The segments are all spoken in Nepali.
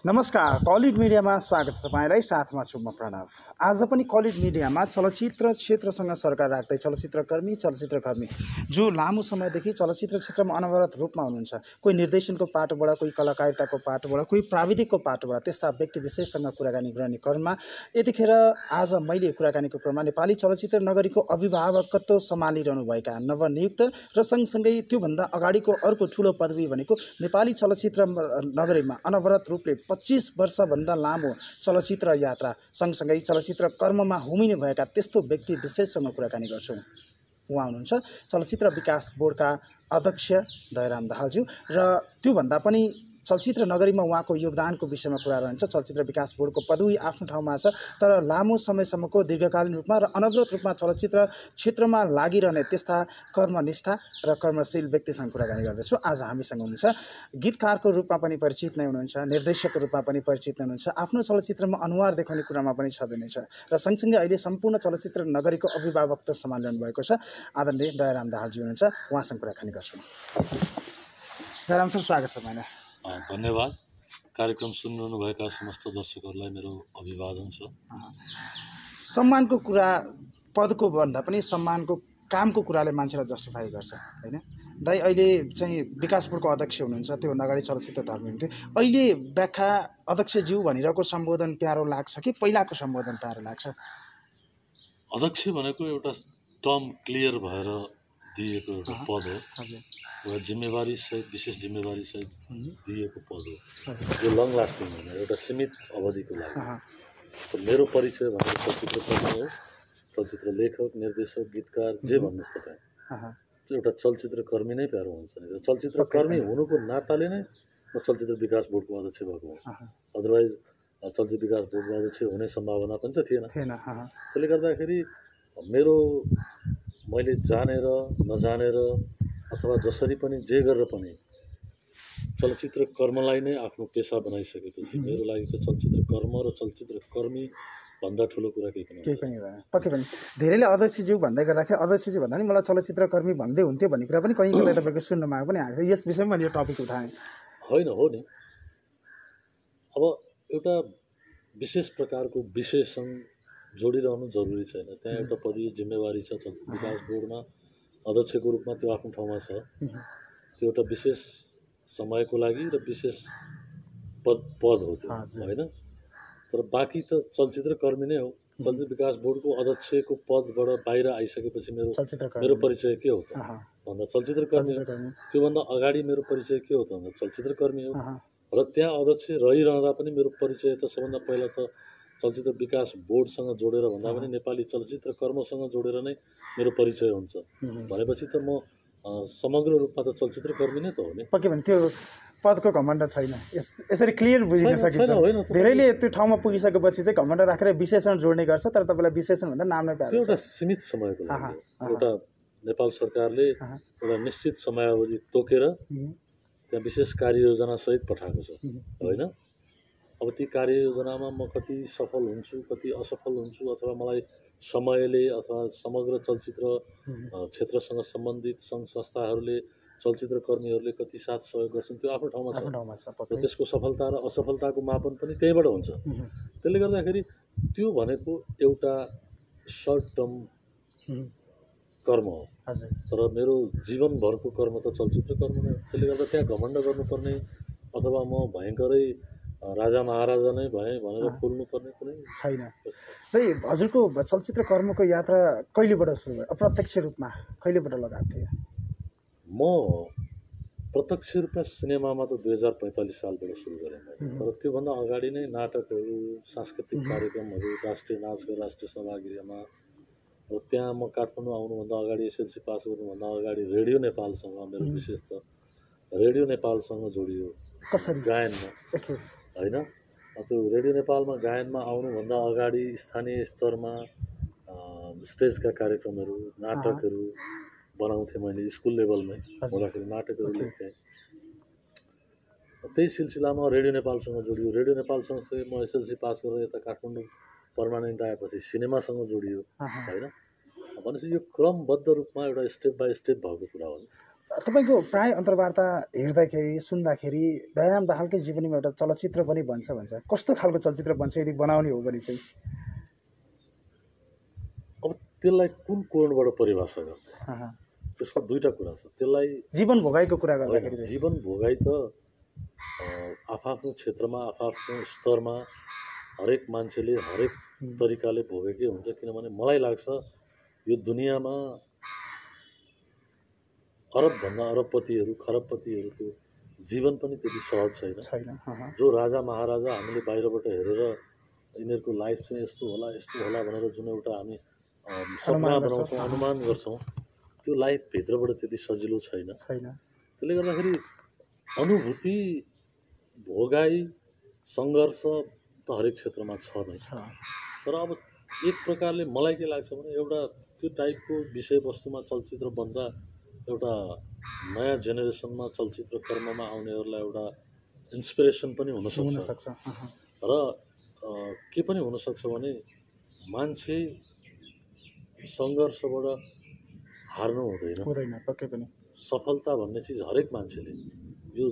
नमस्कार, कलिड मिडियामा स्वागत छ तपाईलाई। साथमा छु म प्रणव। आज पनि कलिड मिडियामा चलचित्र क्षेत्रसँग सरकार राख्दै चलचित्रकर्मी जो लामो समयदेखि चलचित्र क्षेत्रमा अनवरत रूपमा हुनुहुन्छ, कोही निर्देशनको पाटोबाट, कोही कलाकारिताको पाटोबाट, कोही प्राविधिकको पाटोबाट, त्यस्ता व्यक्ति विशेषसँग कुराकानी गर्ने क्रममा यतिखेर आज मैले कुराकानीको क्रममा नेपाली चलचित्र नगरीको अभिभावकत्व सम्हालिरहनुभएका नवनियुक्त र सँगसँगै त्योभन्दा अगाडिको अर्को ठुलो पदवी भनेको नेपाली चलचित्र नगरीमा अनवरत रूपले 25 वर्षभन्दा लामो चलचित्र यात्रा सँगसँगै चलचित्र कर्ममा हुमिने भएका त्यस्तो व्यक्ति विशेषसँग कुराकानी गर्छौँ। उहाँ हुनुहुन्छ चलचित्र विकास बोर्डका अध्यक्ष दयाराम दाहालज्यू र त्योभन्दा पनि चलचित्र नगरीमा उहाँको योगदानको विषयमा कुरा रहन्छ। चलचित्र विकास बोर्डको पदवी आफ्नो ठाउँमा छ, तर लामो समयसम्मको दीर्घकालीन रूपमा र अनवरत रूपमा चलचित्र क्षेत्रमा लागिरहने त्यस्ता कर्मनिष्ठा र कर्मशील व्यक्तिसँग कुराकानी गर्दैछु। आज हामीसँग हुनुहुन्छ गीतकारको रूपमा पनि परिचित नै हुनुहुन्छ, निर्देशकको रूपमा पनि परिचित नै हुनुहुन्छ, आफ्नो चलचित्रमा अनुहार देखाउने कुरामा पनि छँदैछ र सँगसँगै अहिले सम्पूर्ण चलचित्र नगरीको अभिभावकत्व सम्हालिरहनु भएको छ आदरणीय दयाराम दाहालज्यू हुनुहुन्छ। उहाँसँग कुराकानी गर्छौँ। दयाराम सर, स्वागत छ तपाईँलाई। धन्यवाद। कार्यक्रम सुनिरहनुभएका समस्त दर्शकहरूलाई मेरो अभिवादन छ। सम्मानको कुरा पदको भन्दा पनि सम्मानको कामको कुराले मान्छेलाई जस्टिफाई गर्छ, होइन? दाइ अहिले चाहिँ विकास बोर्डको अध्यक्ष हुनुहुन्छ, त्योभन्दा अगाडि चलचित्र धर्मी हुन्थ्यो। अहिले व्याख्या अध्यक्षज्यू भनिरहेको सम्बोधन प्यारो लाग्छ कि पहिलाको सम्बोधन प्यारो लाग्छ? अध्यक्ष भनेको एउटा टर्म क्लियर भएर दिएको एउटा पद हो। एउटा जिम्मेवारी सहित, विशेष जिम्मेवारी सहित दिएको पद हो, जो लङ लास्टिङ होइन, एउटा सीमित अवधिको लागि। मेरो परिचय भनेको चलचित्रकर्मी हो। चलचित्र लेखक, निर्देशक, गीतकार, जे भन्नुहोस् तपाईँ, एउटा चलचित्रकर्मी नै प्यारो हुन्छ। र चलचित्रकर्मी हुनुको नाताले नै म चलचित्र विकास बोर्डको अध्यक्ष भएको हुँ। अदरवाइज चलचित्र विकास बोर्डको अध्यक्ष हुने सम्भावना पनि त थिएन। त्यसले गर्दाखेरि मैले जानेर नजानेर अथवा जसरी पनि जे गरेर पनि चलचित्र कर्मलाई नै आफ्नो पेसा बनाइसकेपछि मेरो लागि त चलचित्र कर्म र चलचित्र कर्मी भन्दा ठुलो कुरा केही पनि हुँदैन। पक्कै पनि धेरैले अध्यक्षज्यू भन्दै गर्दाखेरि अध्यक्षज्यू भन्दा नि मलाई चलचित्रकर्मी भन्दै हुन्थ्यो भन्ने कुरा पनि कहीँ कहीँ तपाईँको सुन्नमा पनि आएको थियो। यस विषयमा मैले यो टपिक उठाएँ। होइन, हो नि। अब एउटा विशेष प्रकारको विशेषण जोडिरहनु जरुरी छैन। त्यहाँ एउटा पदीय जिम्मेवारी छ। चलचित्र विकास बोर्डमा अध्यक्षको रूपमा त्यो आफ्नो ठाउँमा छ। त्यो एउटा विशेष समयको लागि र विशेष पद हो त्यो, होइन? तर बाँकी त चलचित्रकर्मी नै हो। चलचित्र विकास बोर्डको अध्यक्षको पदबाट बाहिर आइसकेपछि मेरो परिचय के हो त भन्दा चलचित्रकर्मी हो। त्योभन्दा अगाडि मेरो परिचय के हो त भन्दा चलचित्रकर्मी हो। र त्यहाँ अध्यक्ष रहिरहँदा पनि मेरो परिचय त सबभन्दा पहिला त चलचित्र विकास बोर्डसँग जोडेर भन्दा पनि नेपाली चलचित्र कर्मसँग जोडेर नै मेरो परिचय हुन्छ। भनेपछि त म समग्र रूपमा त चलचित्रकर्मी नै त हो नि। पक्कै पनि त्यो पदको घमण्ड छैन, यसरी क्लियर बुझिन सकिन्छ। धेरैले त्यो ठाउँमा पुगिसकेपछि चाहिँ घमण्ड राखेर विशेषण जोड्ने गर्छ, तर तपाईँलाई विशेषण भन्दा नाम नै प्यारो। त्यो एउटा सीमित समयको लागि एउटा नेपाल सरकारले एउटा निश्चित समयावधि तोकेर त्यहाँ विशेष कार्ययोजना सहित पठाएको छ, होइन? अब ती कार्ययोजनामा म कति सफल हुन्छु, कति असफल हुन्छु, अथवा मलाई समयले अथवा समग्र चलचित्र क्षेत्रसँग सम्बन्धित सङ्घ संस्थाहरूले, चलचित्रकर्मीहरूले कति साथ सहयोग गर्छन्, त्यो आफ्नो ठाउँमा छ। र त्यसको सफलता र असफलताको मापन पनि त्यहीबाट हुन्छ। त्यसले गर्दाखेरि त्यो भनेको एउटा सर्ट टर्म कर्म हो, तर मेरो जीवनभरको कर्म त चलचित्र कर्म नै हो। त्यसले गर्दा त्यहाँ घमण्ड गर्नुपर्ने अथवा म भयङ्करै राजा महाराजा नै भएँ भनेर बोल्नुपर्ने कुनै छैन। हजुरको चलचित्र कर्मको यात्रा कहिलेबाट सुरु भयो? अप्रत्यक्ष रूपमा कहिलेबाट लगाएको थियो? म प्रत्यक्ष रूपमा सिनेमामा त 2045 सालबाट सुरु गरेँ मैले। तर त्योभन्दा अगाडि नै नाटकहरू, सांस्कृतिक कार्यक्रमहरू, राष्ट्रिय नाचगान, राष्ट्रिय सभागृहमा, र त्यहाँ म काठमाडौँ आउनुभन्दा अगाडि, एसएलसी पास गर्नुभन्दा अगाडि रेडियो नेपालसँग मेरो विशेष त रेडियो नेपालसँग जोडियो। कसरी? गायनमा, होइन? त्यो रेडियो नेपालमा गायनमा आउनुभन्दा अगाडि स्थानीय स्तरमा स्टेजका कार्यक्रमहरू, नाटकहरू बनाउँथेँ मैले। स्कुल लेभलमै हुँदाखेरि नाटकहरू लेख्थेँ। त्यही सिलसिलामा रेडियो नेपालसँग जोडियो। रेडियो नेपालसँग चाहिँ म एसएलसी पास गरेर यता काठमाडौँ पर्मानेन्ट आएपछि सिनेमासँग जोडियो, होइन? भनेपछि यो क्रमबद्ध रूपमा एउटा स्टेप बाई स्टेप भएको कुरा हो। तपाईँको प्राय अन्तर्वार्ता हेर्दाखेरि सुन्दाखेरि दयाराम दाहालकै जीवनीमा एउटा चलचित्र पनि भन्छ कस्तो खालको चलचित्र बन्छ यदि बनाउने हो भने चाहिँ? अब त्यसलाई कुन कोणबाट परिभाषा गर्ने, त्यसमा दुईवटा कुरा छ। त्यसलाई जीवन भोगाइको कुरा गर्दाखेरि चाहिँ जीवन भोगाइ त आफआफ्नो क्षेत्रमा आफआफ्नो स्तरमा हरेक मान्छेले हरेक तरिकाले भोगेकै हुन्छ। किनभने मलाई लाग्छ यो दुनियाँमा अरबभन्दा अरबपतिहरू खरबपतिहरूको जीवन पनि त्यति सहज छैन। जो राजा महाराजा हामीले बाहिरबाट हेरेर यिनीहरूको लाइफ चाहिँ यस्तो होला भनेर जुन एउटा हामी सपना बनाउँछौँ, अनुमान गर्छौँ, त्यो लाइफ भित्रबाट त्यति सजिलो छैन। त्यसले गर्दाखेरि अनुभूति, भोगाइ, सङ्घर्ष त हरेक क्षेत्रमा छ नै। तर अब एक प्रकारले मलाई के लाग्छ भने एउटा त्यो टाइपको विषयवस्तुमा चलचित्र बन्दा एउटा नयाँ जेनेरेसनमा चलचित्र कर्ममा आउनेहरूलाई एउटा इन्सपिरेसन पनि हुनसक्छ। र के पनि हुनसक्छ भने मान्छे सङ्घर्षबाट हार्नु हुँदैन। पक्कै पनि सफलता भन्ने चिज हरेक मान्छेले यो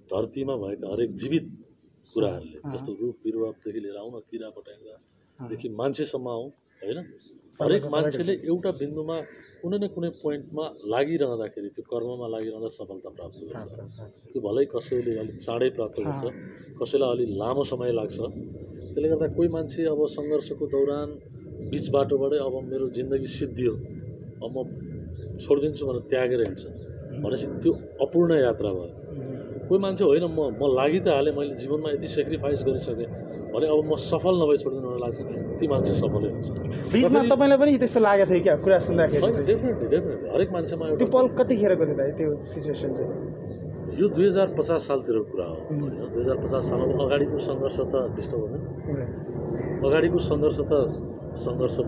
धरतीमा भएका हरेक जीवित कुराहरूले, जस्तो रुख बिरुवादेखि लिएर आउन किरा पट्याङ्ग्रादेखि मान्छेसम्म आउँ होइन, हरेक मान्छेले एउटा बिन्दुमा कुनै न कुनै पोइन्टमा लागिरहँदाखेरि, त्यो कर्ममा लागिरहँदा सफलता प्राप्त गर्छ। त्यो भलै कसैले अलिक चाँडै प्राप्त गर्छ, कसैलाई अलिक लामो समय लाग्छ। त्यसले गर्दा कोही मान्छे अब सङ्घर्षको दौरान बिच बाटोबाटै अब मेरो जिन्दगी सिद्धियो, अब म छोडिदिन्छु भनेर त्यागेर हिँड्छ भनेपछि त्यो अपूर्ण यात्रा भयो। कोही मान्छे होइन म लागि त हालेँ, मैले जीवनमा यति सेक्रिफाइस गरिसकेँ भने अब म सफल नभई छोडिदिनु भनेर लाग्छ, ती मान्छे सफलै हुन्छ। बिचमा तपाईँलाई पनि त्यस्तो लागेको थियो क्या कुरा सुन्दाखेरि? डेफिनेटली हरेक मान्छेमा एउटा। त्यो पल कतिखेरको थियो दाइ त्यो सिचुएसन चाहिँ? यो 2050 सालतिरको कुरा हो होइन। 2050 सालमा अगाडिको सङ्घर्ष त डिस्टर्ब हुँदैन, अगाडिको सङ्घर्ष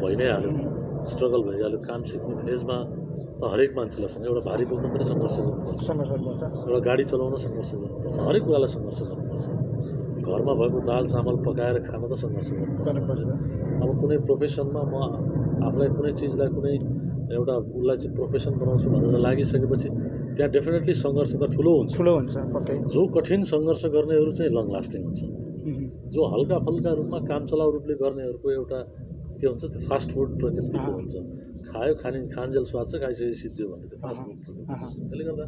भइ नै हाल्यो, स्ट्रगल भइहाल्यो। काम सिक्ने फेजमा त हरेक मान्छेलाई एउटा भारी बोक्नु पनि सङ्घर्ष गर्नुपर्छ, एउटा गाडी चलाउन सङ्घर्ष गर्नुपर्छ, हरेक कुरालाई सङ्घर्ष गर्नुपर्छ। घरमा भएको दाल चामल पकाएर खान त सङ्घर्ष गर्नुपर्छ। अब कुनै प्रोफेसनमा म आफूलाई कुनै चिजलाई कुनै एउटा उसलाई चाहिँ प्रोफेसन बनाउँछु भनेर लागिसकेपछि त्यहाँ डेफिनेटली सङ्घर्ष त ठुलो हुन्छ पक्कै। जो कठिन सङ्घर्ष गर्नेहरू चाहिँ लङ लास्टिङ हुन्छ। जो हल्का फल्का रूपमा काम चलाउ रूपले गर्नेहरूको एउटा के हुन्छ, त्यो फास्ट फुड प्रकृतिको हुन्छ। खायो खानजेल स्वाद छ, खाइसकेपछि सिद्धियो भन्ने त्यो फास्ट फुड प्रकृति। त्यसले गर्दा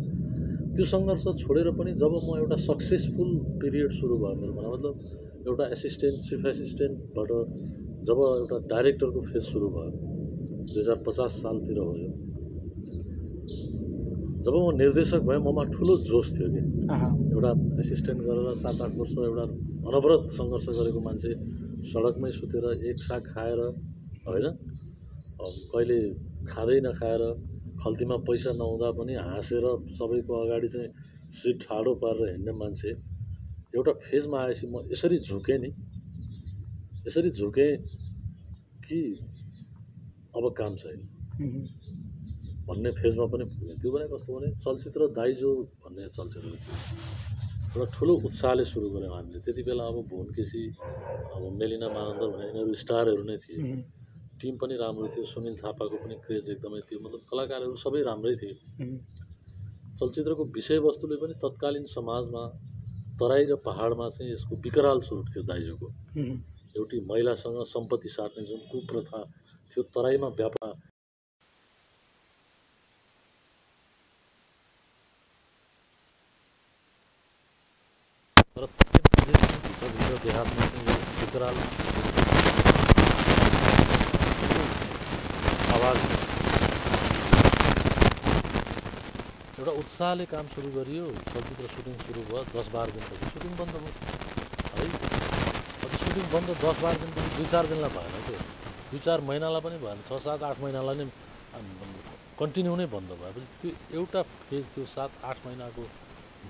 त्यो सङ्घर्ष छोडेर पनि जब म एउटा सक्सेसफुल पिरियड सुरु भयो मेरो, मतलब एउटा एसिस्टेन्ट, चिफ एसिस्टेन्टबाट जब एउटा डाइरेक्टरको फेज सुरु भयो 2050 सालतिर हो यो। जब म निर्देशक भएँ ममा ठुलो जोस थियो कि एउटा एसिस्टेन्ट गरेर 7-8 वर्ष एउटा अनवरत सङ्घर्ष गरेको मान्छे सडकमै सुतेर एक साग खाएर होइन, कहिले खाँदै नखाएर खल्तीमा पैसा नहुँदा पनि हाँसेर सबैको अगाडि चाहिँ सिट ठाडो पारेर हिँड्ने मान्छे एउटा फेजमा आएपछि म यसरी झुकेँ कि अब काम छैन भन्ने फेजमा पनि पुगेँ। त्यो भने कस्तो भने चलचित्र दाइजो भन्ने चलचित्र एउटा ठुलो उत्साहले सुरु गऱ्यौँ हामीले। त्यति बेला अब भुवन केसी, अब मेलिना मानन्दर भने यिनीहरू स्टारहरू नै थिए। टिम पनि राम्रो थियो, सुनिल थापाको पनि क्रेज एकदमै थियो, मतलब कलाकारहरू सबै राम्रै थिए। चलचित्रको विषयवस्तुले पनि तत्कालीन समाजमा तराई र पहाडमा चाहिँ यसको विकराल स्वरूप थियो दाइजोको। एउटी महिलासँग सम्पत्ति साट्ने जुन कुप्रथा थियो तराईमा व्यापक। तर भित्र देहातमा चाहिँ विकराल आवाज एउटा उत्साहले काम सुरु गरियो। चलचित्र सुटिङ सुरु भयो, 10-12 दिनपछि सुटिङ बन्द भयो है। अब सुटिङ बन्द 10-12 दिनपछि 2-4 दिनलाई भएन, त्यो 2-4 महिनालाई पनि भएन, 6-7-8 महिनालाई नै कन्टिन्यू नै बन्द भएपछि त्यो एउटा फेज, त्यो 7-8 महिनाको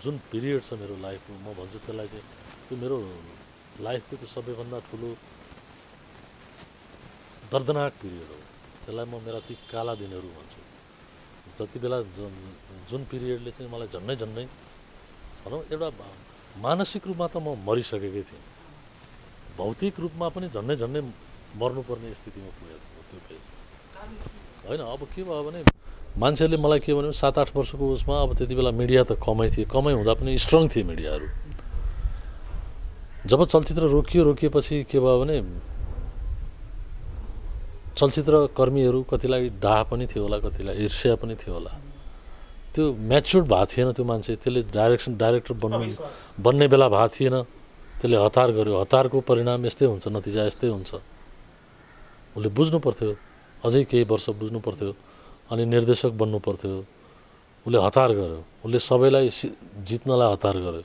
जुन पिरियड छ मेरो लाइफको, म भन्छु त्यसलाई चाहिँ त्यो मेरो लाइफको त्यो सबैभन्दा ठुलो दर्दनाक पिरियड हो। त्यसलाई म मेरा ती काला दिनहरू भन्छु। जति बेला जुन पिरियडले चाहिँ मलाई झन्डै भनौँ एउटा मानसिक रूपमा त म मरिसकेकै थिएँ, भौतिक रूपमा पनि झन्डै मर्नुपर्ने स्थितिमा पुगेको त्यो फेज होइन। अब के भयो भने मान्छेहरूले मलाई के भन्यो 7-8 वर्षको उसमा अब त्यति बेला मिडिया त कमै थिए, कमै हुँदा पनि स्ट्रङ थिए मिडियाहरू। जब चलचित्र रोकिएपछि के भयो भने चलचित्र कर्मीहरू कतिलाई डाह पनि थियो होला, कतिलाई ईर्ष्या पनि थियो होला। त्यो म्याच्योर्ड भएको थिएन त्यो मान्छे, त्यसले डाइरेक्टर बन्ने बेला भएको थिएन, त्यसले हतार गर्यो। हतारको परिणाम यस्तै हुन्छ, नतिजा यस्तै हुन्छ। उसले बुझ्नु पर्थ्यो, अझै केही वर्ष बुझ्नु पर्थ्यो, अनि निर्देशक बन्नु पर्थ्यो। उसले हतार गर्यो, उसले सबैलाई जित्नलाई हतार गर्यो।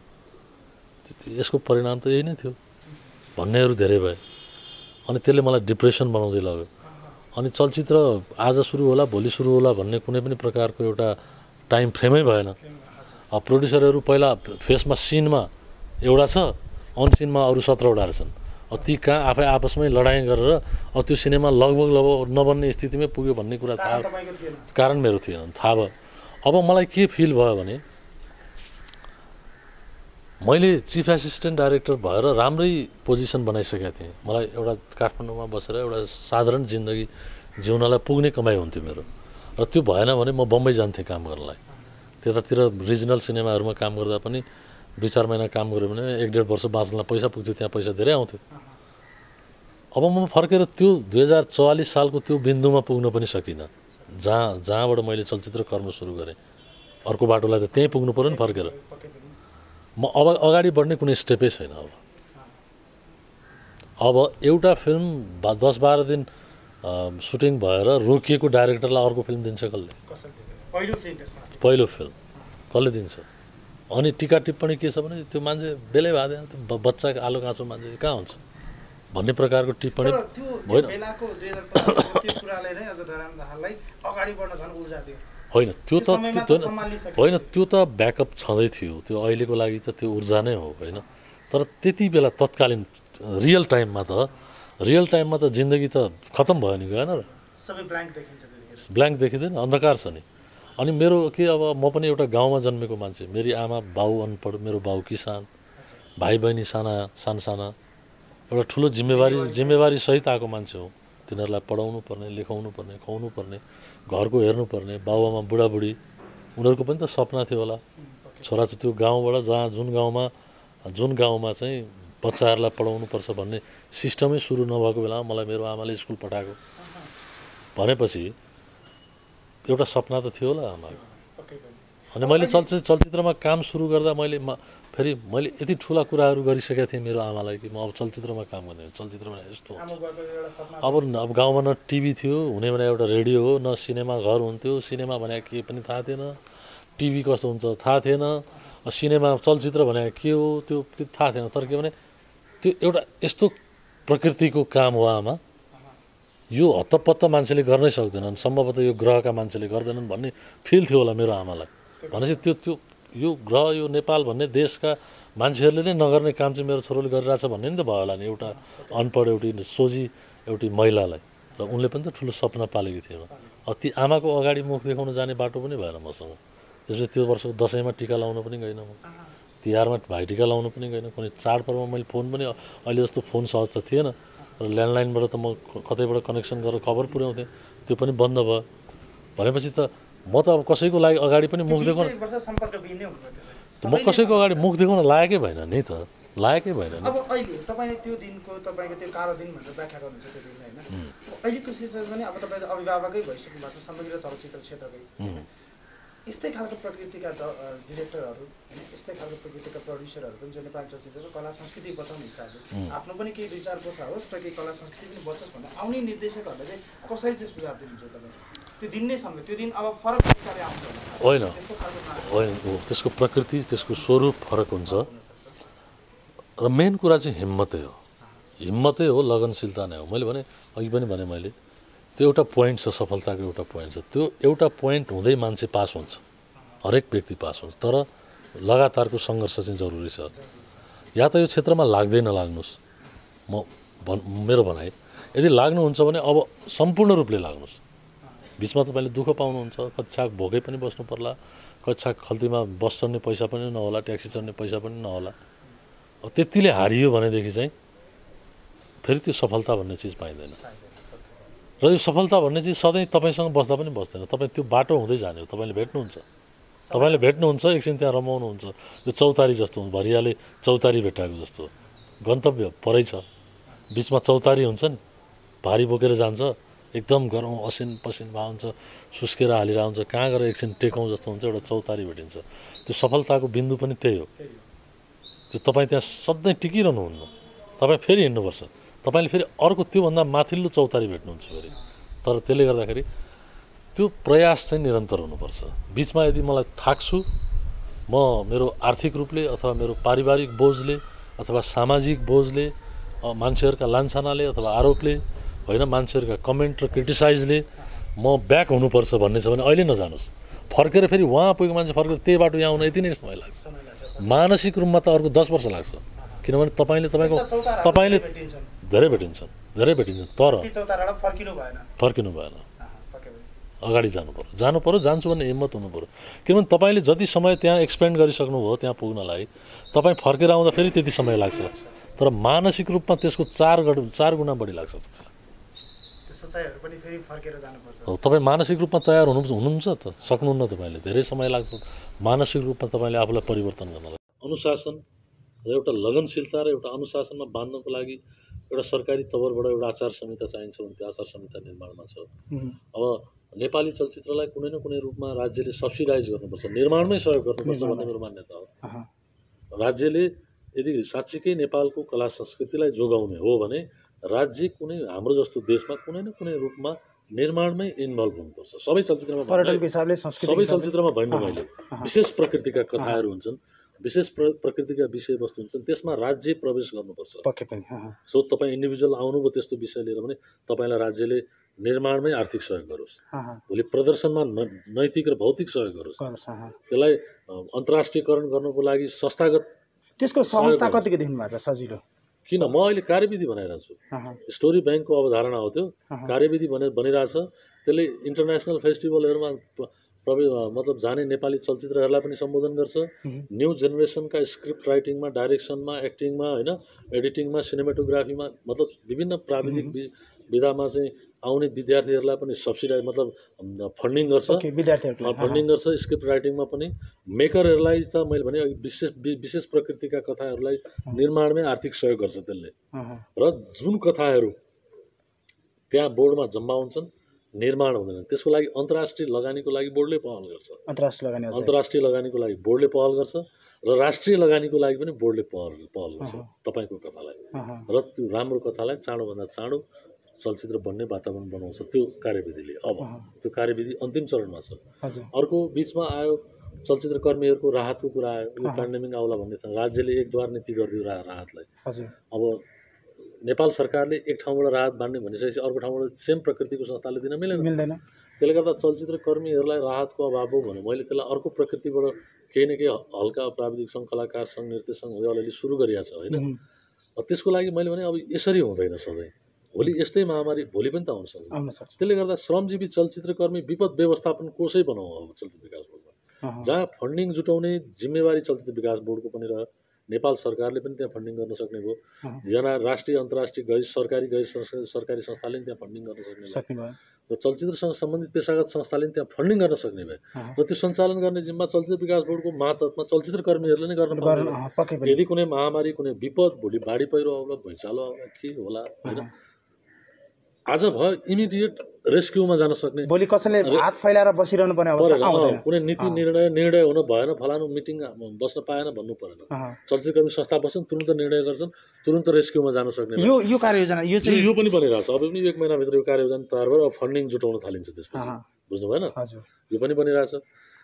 यसको परिणाम त यही नै थियो भन्नेहरू धेरै भए। अनि त्यसले मलाई डिप्रेसन बनाउँदै लग्यो। अनि चलचित्र आज सुरु होला भोलि सुरु होला भन्ने कुनै पनि प्रकारको एउटा टाइम फ्रेमै भएन। अब प्रोड्युसरहरू पहिला फेसमा सिनमा एउटा छ, अन सिनमा अरू 17वटा रहेछन्। अब ती कहाँ आफै आपसमै लडाइँ गरेर अब त्यो सिनेमा लगभग नबन्ने स्थितिमै पुग्यो भन्ने कुरा थाहा, कारण मेरो थिएन, थाहा भयो। अब मलाई के फिल भयो भने मैले चिफ एसिस्टेन्ट डाइरेक्टर भएर राम्रै पोजिसन बनाइसकेको थिएँ। मलाई एउटा काठमाडौँमा बसेर एउटा साधारण जिन्दगी जिउनलाई पुग्ने कमाइ हुन्थ्यो मेरो। र त्यो भएन भने म बम्बई जान्थेँ काम गर्नलाई। त्यतातिर रिजनल सिनेमाहरूमा काम गर्दा पनि 2-4 महिना काम गऱ्यो भने 1-1.5 वर्ष बाँच्नलाई पैसा पुग्थ्यो, त्यहाँ पैसा धेरै आउँथ्यो। अब म फर्केर त्यो 2044 सालको त्यो बिन्दुमा पुग्न पनि सकिनँ, जहाँबाट मैले चलचित्र कर्म सुरु गरेँ। अर्को बाटोलाई त त्यहीँ पुग्नु पऱ्यो नि फर्केर। म अब अगाडि बढ्ने कुनै स्टेपै छैन। अब एउटा फिल्म 10-12 दिन सुटिङ भएर रोकिएको डाइरेक्टरलाई अर्को फिल्म दिन्छ कसले? पहिलो फिल्म कसले दिन्छ? अनि टिका टिप्पणी के छ भने त्यो मान्छे बेलै भए त्यो बच्चाको आलो काँचो मान्छे कहाँ हुन्छ भन्ने प्रकारको टिप्पणी होइन। होइन त्यो त होइन, त्यो त ब्याकअप छँदै थियो, त्यो अहिलेको लागि त त्यो ऊर्जा नै हो होइन। तर त्यति बेला तत्कालीन रियल टाइममा त जिन्दगी त खतम भयो नि, गएन र? ब्ल्याङ्क देखिँदैन, अन्धकार छ नि। अनि मेरो के अब म पनि एउटा गाउँमा जन्मेको मान्छे, मेरी आमा बाउ अनपढ, मेरो बाउ किसान, भाइ बहिनी साना एउटा ठुलो जिम्मेवारी सहित आएको मान्छे हो। तिनीहरूलाई पढाउनु पर्ने, लेखाउनु पर्ने, खुवाउनु पर्ने, घरको हेर्नुपर्ने, बाबुआमा बुढाबुढी, उनीहरूको पनि त सपना थियो होला छोरा त्यो गाउँबाट जुन गाउँमा चाहिँ बच्चाहरूलाई पढाउनुपर्छ भन्ने सिस्टमै सुरु नभएको बेलामा मलाई मेरो आमाले स्कुल पठाएको भनेपछि एउटा सपना त थियो होला आमाको। अनि मैले चलचित्रमा काम सुरु गर्दा मैले यति ठुला कुराहरू गरिसकेको थिएँ मेरो आमालाई कि म अब चलचित्रमा काम गर्ने, चलचित्रमा यस्तो अब गाउँमा न टिभी थियो, हुने भने एउटा रेडियो हो, न सिनेमा घर हुन्थ्यो। सिनेमा भने के पनि थाहा थिएन, टिभी कस्तो हुन्छ थाहा थिएन, सिनेमा चलचित्र भने के हो त्यो थाहा थिएन। तर के भने त्यो एउटा यस्तो प्रकृतिको काम हो आमा, यो हत्तपत्त मान्छेले गर्नै सक्दैनन्, सम्भवतः यो ग्रहका मान्छेले गर्दैनन् भन्ने फिल थियो होला मेरो आमालाई। भनेपछि त्यो यो ग्रह, यो नेपाल भन्ने देशका मान्छेहरूले नै नगर्ने काम चाहिँ मेरो छोरोले गरिरहेछ भन्ने नि त भयो होला नि, एउटा अनपढ एउटी महिलालाई। र उनले पनि त ठुलो सपना पालेकी थिएन। ती आमाको अगाडि मुख देखाउन जाने बाटो पनि भएन मसँग। त्यसपछि त्यो वर्ष दसैँमा टिका लाउन पनि गइनँ म, तिहारमा भाइटिका लाउन पनि गइनँ, कुनै चाडपर्वमा मैले फोन पनि, अहिले जस्तो फोन सहज त थिएन, र ल्यान्डलाइनबाट त म कतैबाट कनेक्सन गरेर खबर पुर्याउँथेँ, त्यो पनि बन्द भयो। भनेपछि त म त अब कसैको लागि अगाडि पनि मुख देखाउन, म कसैको अगाडि मुख देखाउन लायकै भएन नि त, लायकै भएन। अब अहिले तपाईँले त्यो दिनको तपाईँको त्यो कालो दिन भनेर व्याख्या गर्नुहुन्छ त्यो दिन होइन, अहिलेको सिचुएसन पनि अब तपाईँ अभिभावकै भइसक्नु भएको छ समग्र चलचित्र क्षेत्रकै, यस्तै खालको प्रकृतिका डिरेक्टरहरू होइन, यस्तै खालको प्रकृतिका प्रड्युसरहरू पनि जो नेपाली चलचित्रको कला संस्कृति बचाउने हिसाबले आफ्नो पनि केही 2-4 पैसा होस् र केही कला संस्कृति पनि बचोस् भनेर आउने निर्देशकहरूलाई चाहिँ कसरी चाहिँ सुझाव दिनुहुन्छ तपाईँ? त्यो दिन नै सँगै त्यो दिन अब फरक तरिकाले आउँछ होइन, त्यसको प्रकृति, त्यसको स्वरूप फरक हुन्छ। र मेन कुरा चाहिँ हिम्मतै हो, लगनशीलता नै हो। मैले भने अघि पनि भने मैले त्यो एउटा पोइन्ट छ, सफलताको एउटा पोइन्ट छ। त्यो एउटा पोइन्ट हुँदै मान्छे पास हुन्छ, हरेक व्यक्ति पास हुन्छ, तर लगातारको सङ्घर्ष चाहिँ जरुरी छ। या त यो क्षेत्रमा लाग्दै नलाग्नुहोस्, मेरो भनाइ, यदि लाग्नुहुन्छ भने अब सम्पूर्ण रूपले लाग्नुहोस्। बिचमा तपाईँले दुःख पाउनुहुन्छ, कति छाक भोकै पनि बस्नु पर्ला, कति छाक खल्तीमा बस चढ्ने पैसा पनि नहोला, ट्याक्सी चढ्ने पैसा पनि नहोला। अब त्यतिले हारियो भनेदेखि चाहिँ फेरि त्यो सफलता भन्ने चिज पाइँदैन। र यो सफलता भन्ने चाहिँ सधैँ तपाईँसँग बस्दा पनि बस्दैन, तपाईँ त्यो बाटो हुँदै जाने हो, तपाईँले भेट्नुहुन्छ एकछिन त्यहाँ रमाउनुहुन्छ। यो चौतारी जस्तो हुन्छ, भरियाले चौतारी भेटाएको जस्तो गन्तव्य परै छ, बिचमा चौतारी हुन्छ नि, भारी बोकेर जान्छ, एकदम गरौँ असिन पसिन भए हुन्छ, सुस्केर हालेर हुन्छ, कहाँ गएर एकछिन टेकौँ जस्तो हुन्छ, एउटा चौतारी भेटिन्छ। त्यो सफलताको बिन्दु पनि त्यही हो। त्यो तपाईँ त्यहाँ सधैँ टिकिरहनुहुन्न, तपाईँ फेरि हिँड्नुपर्छ, तपाईँले फेरि अर्को त्योभन्दा माथिल्लो चौतारी भेट्नुहुन्छ फेरि। तर त्यसले गर्दाखेरि त्यो प्रयास चाहिँ निरन्तर हुनुपर्छ। बिचमा यदि मलाई थाक्छु, म मेरो आर्थिक रूपले अथवा मेरो पारिवारिक बोझले अथवा सामाजिक बोझले, मान्छेहरूका लान्छनाले अथवा आरोपले होइन, मान्छेहरूका कमेन्ट र क्रिटिसाइजले म ब्याक हुनुपर्छ भन्ने छ भने अहिले नजानुहोस्, फर्केर फेरि उहाँ पुगेको मान्छे फर्केर त्यही बाटो यहाँ आउन यति नै समय लाग्छ। मानसिक रूपमा त अर्को 10 वर्ष लाग्छ, किनभने तपाईँले धेरै भेटिन्छन् तर फर्किनु भएन, अगाडि जानु पर्यो, जान्छु भन्ने हिम्मत हुनु पर्यो। किनभने तपाईँले जति समय त्यहाँ एक्सपेन्ड गरिसक्नुभयो त्यहाँ पुग्नलाई, तपाईँ फर्केर आउँदा फेरि त्यति समय लाग्छ, तर मानसिक रूपमा त्यसको 4 गुणा बढी लाग्छ। तपाईँ मानसिक रूपमा तयार हुनुहुन्छ त, सक्नुहुन्न, तपाईँले धेरै समय लाग्छ मानसिक रूपमा तपाईँले आफूलाई परिवर्तन गर्नलाई। अनुशासन र एउटा लगनशीलता र एउटा अनुशासनमा बाँध्नको लागि एउटा सरकारी तवरबाट एउटा आचार संहिता चाहिन्छ भने त्यो आचार संहिता निर्माणमा छ। अब नेपाली चलचित्रलाई कुनै न कुनै रूपमा राज्यले सब्सिडाइज गर्नुपर्छ, निर्माणमै सहयोग गर्नुपर्छ भन्ने मेरो मान्यता हो। राज्यले यदि साँच्चीकै नेपालको कला संस्कृतिलाई जोगाउने हो भने राज्य कुनै हाम्रो जस्तो देशमा कुनै न कुनै रूपमा निर्माणमै इन्भल्भ हुनुपर्छ। सबै चलचित्रमा भन्नु मैले विशेष प्रकृतिका कथाहरू हुन्छन्, विशेष प्रकृतिका विषयवस्तु हुन्छन्, त्यसमा राज्य प्रवेश गर्नुपर्छ। सो तपाईँ इन्डिभिजुअल आउनुभयो त्यस्तो विषय लिएर भने तपाईँलाई राज्यले निर्माणमै आर्थिक सहयोग गरोस्, भोलि प्रदर्शनमा नैतिक र भौतिक सहयोग गरोस्, त्यसलाई अन्तर्राष्ट्रियकरण गर्नको लागि संस्थागत त्यसको संस्था कतिको देख्नु भएको छ सजिलो? किन म अहिले कार्यविधि बनाइरहेको छु, स्टोरी ब्याङ्कको अवधारणा हो त्यो, कार्यविधि बनिरहेछ। त्यसले इन्टरनेसनल फेस्टिभलहरूमा मतलब जाने नेपाली चलचित्रहरूलाई पनि सम्बोधन गर्छ। न्यू जेनेरेसनका स्क्रिप्ट राइटिङमा, डाइरेक्सनमा, एक्टिङमा, होइन, एडिटिङमा, सिनेमाटोग्राफीमा, मतलब विभिन्न प्राविधिक विधामा चाहिँ आउने विद्यार्थीहरूलाई पनि सब्सिडाइज मतलब फन्डिङ गर्छ, स्क्रिप्ट राइटिङमा पनि। मेकरहरूलाई त मैले भने विशेष प्रकृतिका कथाहरूलाई निर्माणमै आर्थिक सहयोग गर्छ त्यसले। र जुन कथाहरू त्यहाँ बोर्डमा जम्मा हुन्छन्, निर्माण हुँदैन, त्यसको लागि अन्तर्राष्ट्रिय लगानीको लागि बोर्डले पहल गर्छ, अन्तर्राष्ट्रिय लगानीको लागि बोर्डले पहल गर्छ, र राष्ट्रिय लगानीको लागि पनि बोर्डले पहल गर्छ तपाईँको कथालाई। र त्यो राम्रो कथालाई चाँडोभन्दा चाँडो चलचित्र बन्ने वातावरण बनाउँछ त्यो कार्यविधिले। अब त्यो कार्यविधि अन्तिम चरणमा छ। अर्को बिचमा आयो चलचित्र कर्मीहरूको राहतको कुरा आयो, यो पेन्डेमिक आउला भन्ने छ, राज्यले एकद्वार नीति गरिदियो राहतलाई। अब नेपाल सरकारले एक ठाउँबाट राहत बाँड्ने भनिसकेपछि अर्को ठाउँबाट सेम प्रकृतिको संस्थाले दिन मिल्दैन। त्यसले गर्दा चलचित्र कर्मीहरूलाई राहतको अभाव हो भने मैले त्यसलाई अर्को प्रकृतिबाट केही न केही हल्का प्राविधिक सङ्घ, कलाकार सङ्घ, नृत्य सङ्घ हुँदै अलिअलि सुरु गरिएको छ, होइन। त्यसको लागि मैले भने अब यसरी हुँदैन सधैँ, भोलि यस्तै महामारी भोलि पनि त आउन सक्छ। त्यसले गर्दा श्रमजीवी चलचित्रकर्मी विपद व्यवस्थापन कोषै बनाऊ अब चलचित्र विकास बोर्डमा, जहाँ फन्डिङ जुटाउने जिम्मेवारी चलचित्र विकास बोर्डको पनि रह्यो, नेपाल सरकारले पनि त्यहाँ फन्डिङ गर्न सक्ने भयो, यहाँ राष्ट्रिय अन्तर्राष्ट्रिय गैर सरकारी संस्थाले पनि त्यहाँ फन्डिङ गर्न सक्ने भयो, र चलचित्रसँग सम्बन्धित पेसागत संस्थाले पनि त्यहाँ फन्डिङ गर्न सक्ने भयो, र त्यो सञ्चालन गर्ने जिम्मा चलचित्र विकास बोर्डको मातहतमा चलचित्र कर्मीहरूले नै गर्न पर्छ। यदि कुनै महामारी, कुनै विपद, भोलि बाढी पहिरो आउला, भुइँचालो आउला, के होला, होइन, आज भयो इमिडिएट रेस्क्युमा जान सक्ने, भोलि कसैले हात फैलाएर बसिरहनु पर्ने अवस्था आउँदैन, कुनै नीति निर्णय हुन भएन, फलानु मिटिङ बस्न पाएन भन्नु परेन, चलचित्रकर्मी संस्था बस्छन्, तुरुन्त निर्णय गर्छन्, तुरुन्त रेस्क्युमा जान सक्ने यो कार्ययोजना यो पनि बनिरहेको छ। अब पनि 1 महिनाभित्र यो कार्ययोजना तयार भएर अब फन्डिङ जुटाउन थालिन्छ त्यसपछि, बुझ्नु भएन? यो पनि बनिरहेछ।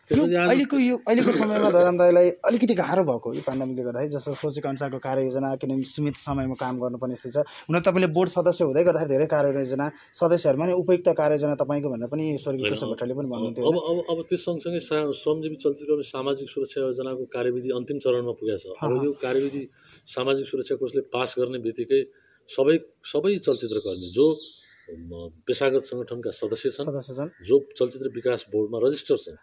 अहिलेको समयमा धरम दाइलाई अलिकति गाह्रो भएको यो पेन्डेमिकले गर्दाखेरि, जस्तो सोचेको अनुसारको कार्ययोजना, किनभने सीमित समयमा काम गर्नुपर्ने स्थिति छ। हुन तपाईँले बोर्ड सदस्य हुँदै गर्दाखेरि धेरै कार्ययोजना सदस्यहरूमा नै उपयुक्त कार्ययोजना तपाईँको भनेर पनि स्वर्गीय कृष्ण भट्टराईले पनि भन्नुहुन्थ्यो। अब त्यस सँगसँगै श्रमजीवी चलचित्रकर्मी सामाजिक सुरक्षा योजनाको कार्यविधि अन्तिम चरणमा पुगेको छ। अब यो कार्यविधि सामाजिक सुरक्षा कोषले पास गर्ने बित्तिकै सबै चलचित्रकर्मी जो पेसागत सङ्गठनका सदस्य छन्, जो चलचित्र विकास बोर्डमा रजिस्टर छन्,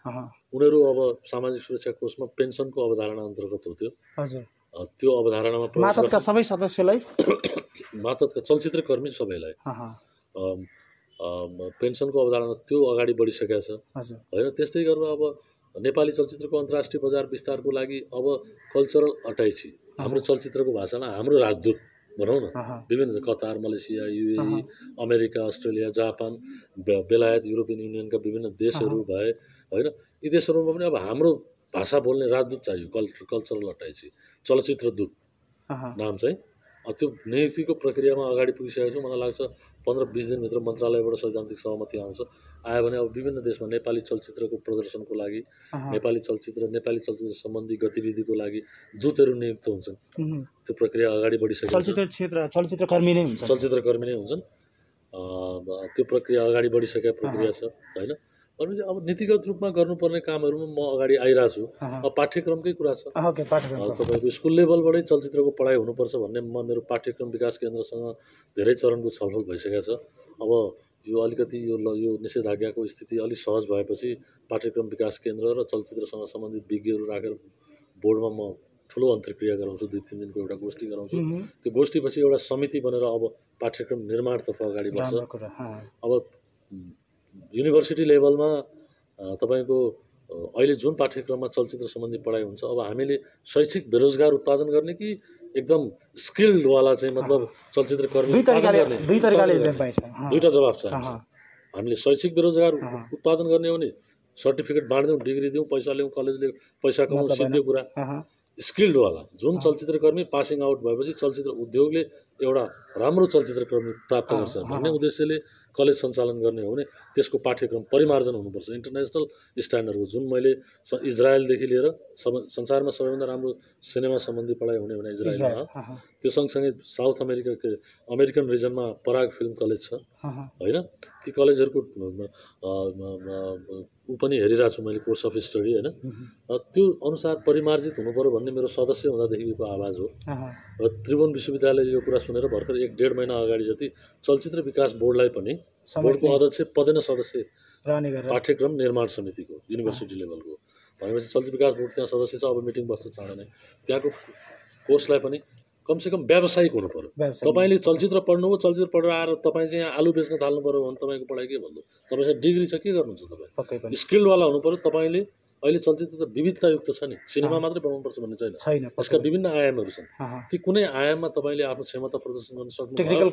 उनीहरू अब सामाजिक सुरक्षा कोषमा पेन्सनको अवधारणा अन्तर्गत हो। त्यो अवधारणामा मातहतका सबै सदस्यलाई, मातहतका चलचित्रकर्मी सबैलाई पेन्सनको अवधारणा त्यो अगाडि बढिसकेको छ हजुर होइन। त्यस्तै गरेर अब नेपाली चलचित्रको अन्तर्राष्ट्रिय बजार विस्तारको लागि अब कल्चरल अट्याची हाम्रो चलचित्रको भाषामा हाम्रो राजदूत भनौँ न विभिन्न Qatar, Malaysia, UAE, America, Australia, Japan, बेलायत, युरोपियन युनियनका विभिन्न देशहरू भए होइन। यी देशहरूमा पनि अब हाम्रो भाषा बोल्ने राजदूत चाहियो, कल्चरल अट्याची, चलचित्र दूत नाम चाहिँ। त्यो नियुक्तिको प्रक्रियामा अगाडि पुगिसकेको छु। मलाई लाग्छ 15-20 दिनभित्र मन्त्रालयबाट सैद्धान्तिक सहमति आउँछ। आयो भने अब विभिन्न देशमा नेपाली चलचित्रको प्रदर्शनको लागि, नेपाली चलचित्र सम्बन्धी गतिविधिको लागि दूतहरू नियुक्त हुन्छन्। त्यो प्रक्रिया अगाडि बढिसकेको छ। चलचित्रकर्मी नै हुन्छन्। त्यो प्रक्रिया अगाडि बढिसकेको प्रक्रिया छ होइन। भनेपछि अब नीतिगत रूपमा गर्नुपर्ने कामहरूमा म अगाडि आइरहेको छु। अब पाठ्यक्रमकै कुरा छ। तपाईँको स्कुल लेभलबाटै चलचित्रको पढाइ हुनुपर्छ भन्ने मेरो पाठ्यक्रम विकास केन्द्रसँग धेरै चरणको छलफल भइसकेको छ। अब यो अलिकति यो निषेधाज्ञाको स्थिति अलिक सहज भएपछि पाठ्यक्रम विकास केन्द्र र चलचित्रसँग सम्बन्धित विज्ञहरू राखेर बोर्डमा म ठुलो अन्तर्क्रिया गराउँछु। 2-3 दिनको एउटा गोष्ठी गराउँछु। त्यो गोष्ठीपछि एउटा समिति बनेर अब पाठ्यक्रम निर्माणतर्फ अगाडि बढ्छ। अब युनिभर्सिटी लेभलमा तपाईँको अहिले जुन पाठ्यक्रममा चलचित्र सम्बन्धी पढाइ हुन्छ, अब हामीले शैक्षिक बेरोजगार उत्पादन गर्ने कि एकदम स्किल्डवाला चाहिँ मतलब चलचित्रकर्मी दुईवटा जवाब छ। हामीले शैक्षिक बेरोजगार उत्पादन गर्ने हो भने सर्टिफिकेट बाँड्यौँ, डिग्री दिउँ, पैसा ल्याउँ, कलेजले पैसा कमाउँ, सिद्धि कुरा। स्किल्डवाला जुन चलचित्रकर्मी पासिङ आउट भएपछि चलचित्र उद्योगले एउटा राम्रो चलचित्रकर्मी प्राप्त गर्छ भन्ने उद्देश्यले कलेज सञ्चालन गर्ने हो भने त्यसको पाठ्यक्रम परिमार्जन हुनुपर्छ इन्टरनेसनल स्ट्यान्डर्डको। जुन मैले इजरायलदेखि लिएर संसारमा सबैभन्दा राम्रो सिनेमा सम्बन्धी पढाइ हुने भने इजरायलमा, त्यो सँगसँगै साउथ अमेरिकन रिजनमा पराग फिल्म कलेज छ होइन। ती कलेजहरूको ऊ पनि हेरिरहेको छु मैले, कोर्स अफ स्टडी होइन। त्यो अनुसार परिमार्जित हुनुपऱ्यो भन्ने मेरो सदस्य हुँदादेखिको आवाज हो। र त्रिभुवन विश्वविद्यालयले यो कुरा सुनेर भर्खर 1-1.5 महिना अगाडि जति चलचित्र विकास बोर्डलाई पनि बोर्डको अध्यक्ष पदेन सदस्य पाठ्यक्रम निर्माण समितिको युनिभर्सिटी लेभलको भनेपछि चलचित्र विकास बोर्ड त्यहाँ सदस्य छ। अब मिटिङ बस्छ चाँडो नै। त्यहाँको कोर्सलाई पनि कमसेकम व्यावसायिक हुनु पऱ्यो। तपाईँले चलचित्र पढ्नुभयो, चलचित्र पढेर आएर तपाईँ चाहिँ यहाँ आलु बेच्न थाल्नु पऱ्यो भने तपाईँको पढाइ के भन्नु? तपाईँसँग डिग्री छ, के गर्नुहुन्छ तपाईँ? स्किल्डवाला हुनु पऱ्यो। तपाईँले अहिले चलचित्र त विविधतायुक्त छ नि, सिनेमा मात्रै बनाउनुपर्छ भन्ने छैन। यसका विभिन्न आयामहरू छन्। ती कुनै आयाममा तपाईँले आफ्नो क्षमता प्रदर्शन गर्न सक्नुभयो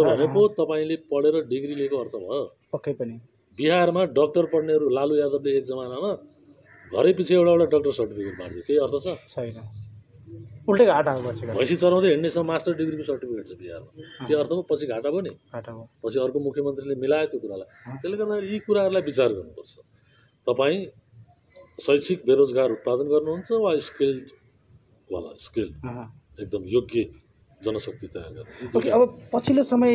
भने पो तपाईँले पढेर डिग्री लिएको अर्थ भयो। पक्कै पनि बिहारमा डक्टर पढ्नेहरू लालु यादवले एक जमानामा घरै पछि एउटा डक्टर सर्टिफिकेट बाँड्यो, केही अर्थ छैन। उल्टै घाटा हो। भैँसी चराउँदै हिँड्नेसम्म मास्टर डिग्रीको सर्टिफिकेट छ बिहारमा, के अर्थ हो? पछि घाटा भयो नि। पछि अर्को मुख्यमन्त्रीले मिलायो त्यो कुरालाई। त्यसले गर्दाखेरि यी कुराहरूलाई विचार गर्नुपर्छ। तपाईँ शैक्षिक बेरोजगार उत्पादन गर्नुहुन्छ वा स्किल्ड एकदम योग्य जनशक्ति तयार गर्नु। ओके, अब पछिल्लो समय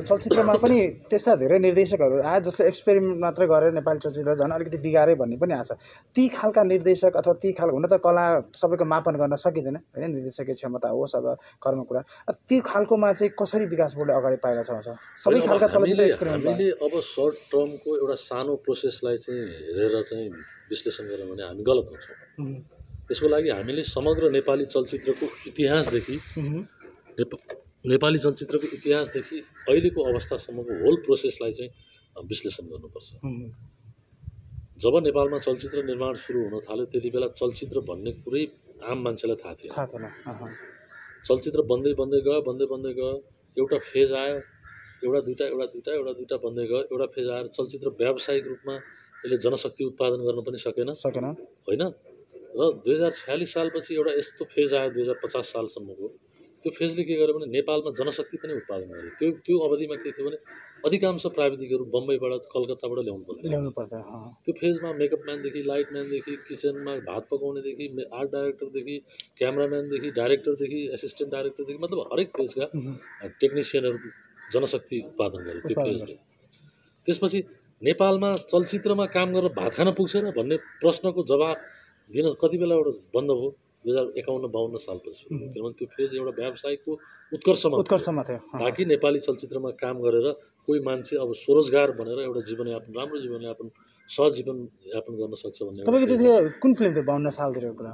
चलचित्रमा पनि त्यस्ता धेरै निर्देशकहरू आए जसले एक्सपेरिमेन्ट मात्रै गरेर नेपाली चलचित्र झन् अलिकति बिगारे भन्ने पनि आछ। ती खालका निर्देशक अथवा ती खालको हुन त कला सबैको मापन गर्न सकिँदैन होइन, निर्देशकीय क्षमता होस् अब कर्म कुरा। ती खालकोमा चाहिँ कसरी विकास बोर्डले अगाडि पाइला छ सबै खालका चलचित्र एक्सपेरिमेन्ट? हामीले अब सर्ट टर्मको एउटा सानो प्रोसेसलाई चाहिँ हेरेर चाहिँ विश्लेषण गऱ्यौँ भने हामी गलत हुन्छौँ। त्यसको लागि हामीले समग्र नेपाली चलचित्रको इतिहासदेखि अहिलेको अवस्थासम्मको होल प्रोसेसलाई चाहिँ विश्लेषण गर्नुपर्छ। जब नेपालमा चलचित्र निर्माण सुरु हुन थाल्यो त्यति बेला चलचित्र भन्ने कुरै आम मान्छेलाई थाहा थिएन। चलचित्र बन्दै गयो, एउटा फेज आयो, एउटा दुईटा बन्दै गयो, एउटा फेज आएर चलचित्र व्यावसायिक रूपमा यसले जनशक्ति उत्पादन गर्न पनि सकेन होइन। र 2046 सालपछि एउटा यस्तो फेज आयो 2050 सालसम्मको। त्यो फेजले के गर्यो भने नेपालमा जनशक्ति पनि उत्पादन गर्यो। त्यो अवधिमा के थियो भने अधिकांश प्राविधिकहरू बम्बईबाट कलकत्ताबाट ल्याउनु पर्छ। त्यो फेजमा मेकअप म्यानदेखि लाइट म्यानदेखि किचनमा भात पकाउनेदेखि आर्ट डाइरेक्टरदेखि क्यामराम्यानदेखि डाइरेक्टरदेखि एसिस्टेन्ट डाइरेक्टरदेखि मतलब हरेक फेजका टेक्निसियनहरू जनशक्ति उत्पादन गर्यो त्यो फेजले। त्यसपछि नेपालमा चलचित्रमा काम गरेर भात खान पुग्छ र भन्ने प्रश्नको जवाब दिन कति बेलाबाट बन्द भयो? 2051-52 सालपछि। किनभने त्यो फेज एउटा व्यावसायिकको उत्कर्षमा थियो ताकि नेपाली चलचित्रमा काम गरेर कोही मान्छे अब स्वरोजगार भनेर एउटा जीवनयापन, राम्रो जीवनयापन, सहज जीवनयापन गर्न सक्छ भन्ने। तपाईँको त्यति कुन फिल्म थियो 52 सालतिर कुरा?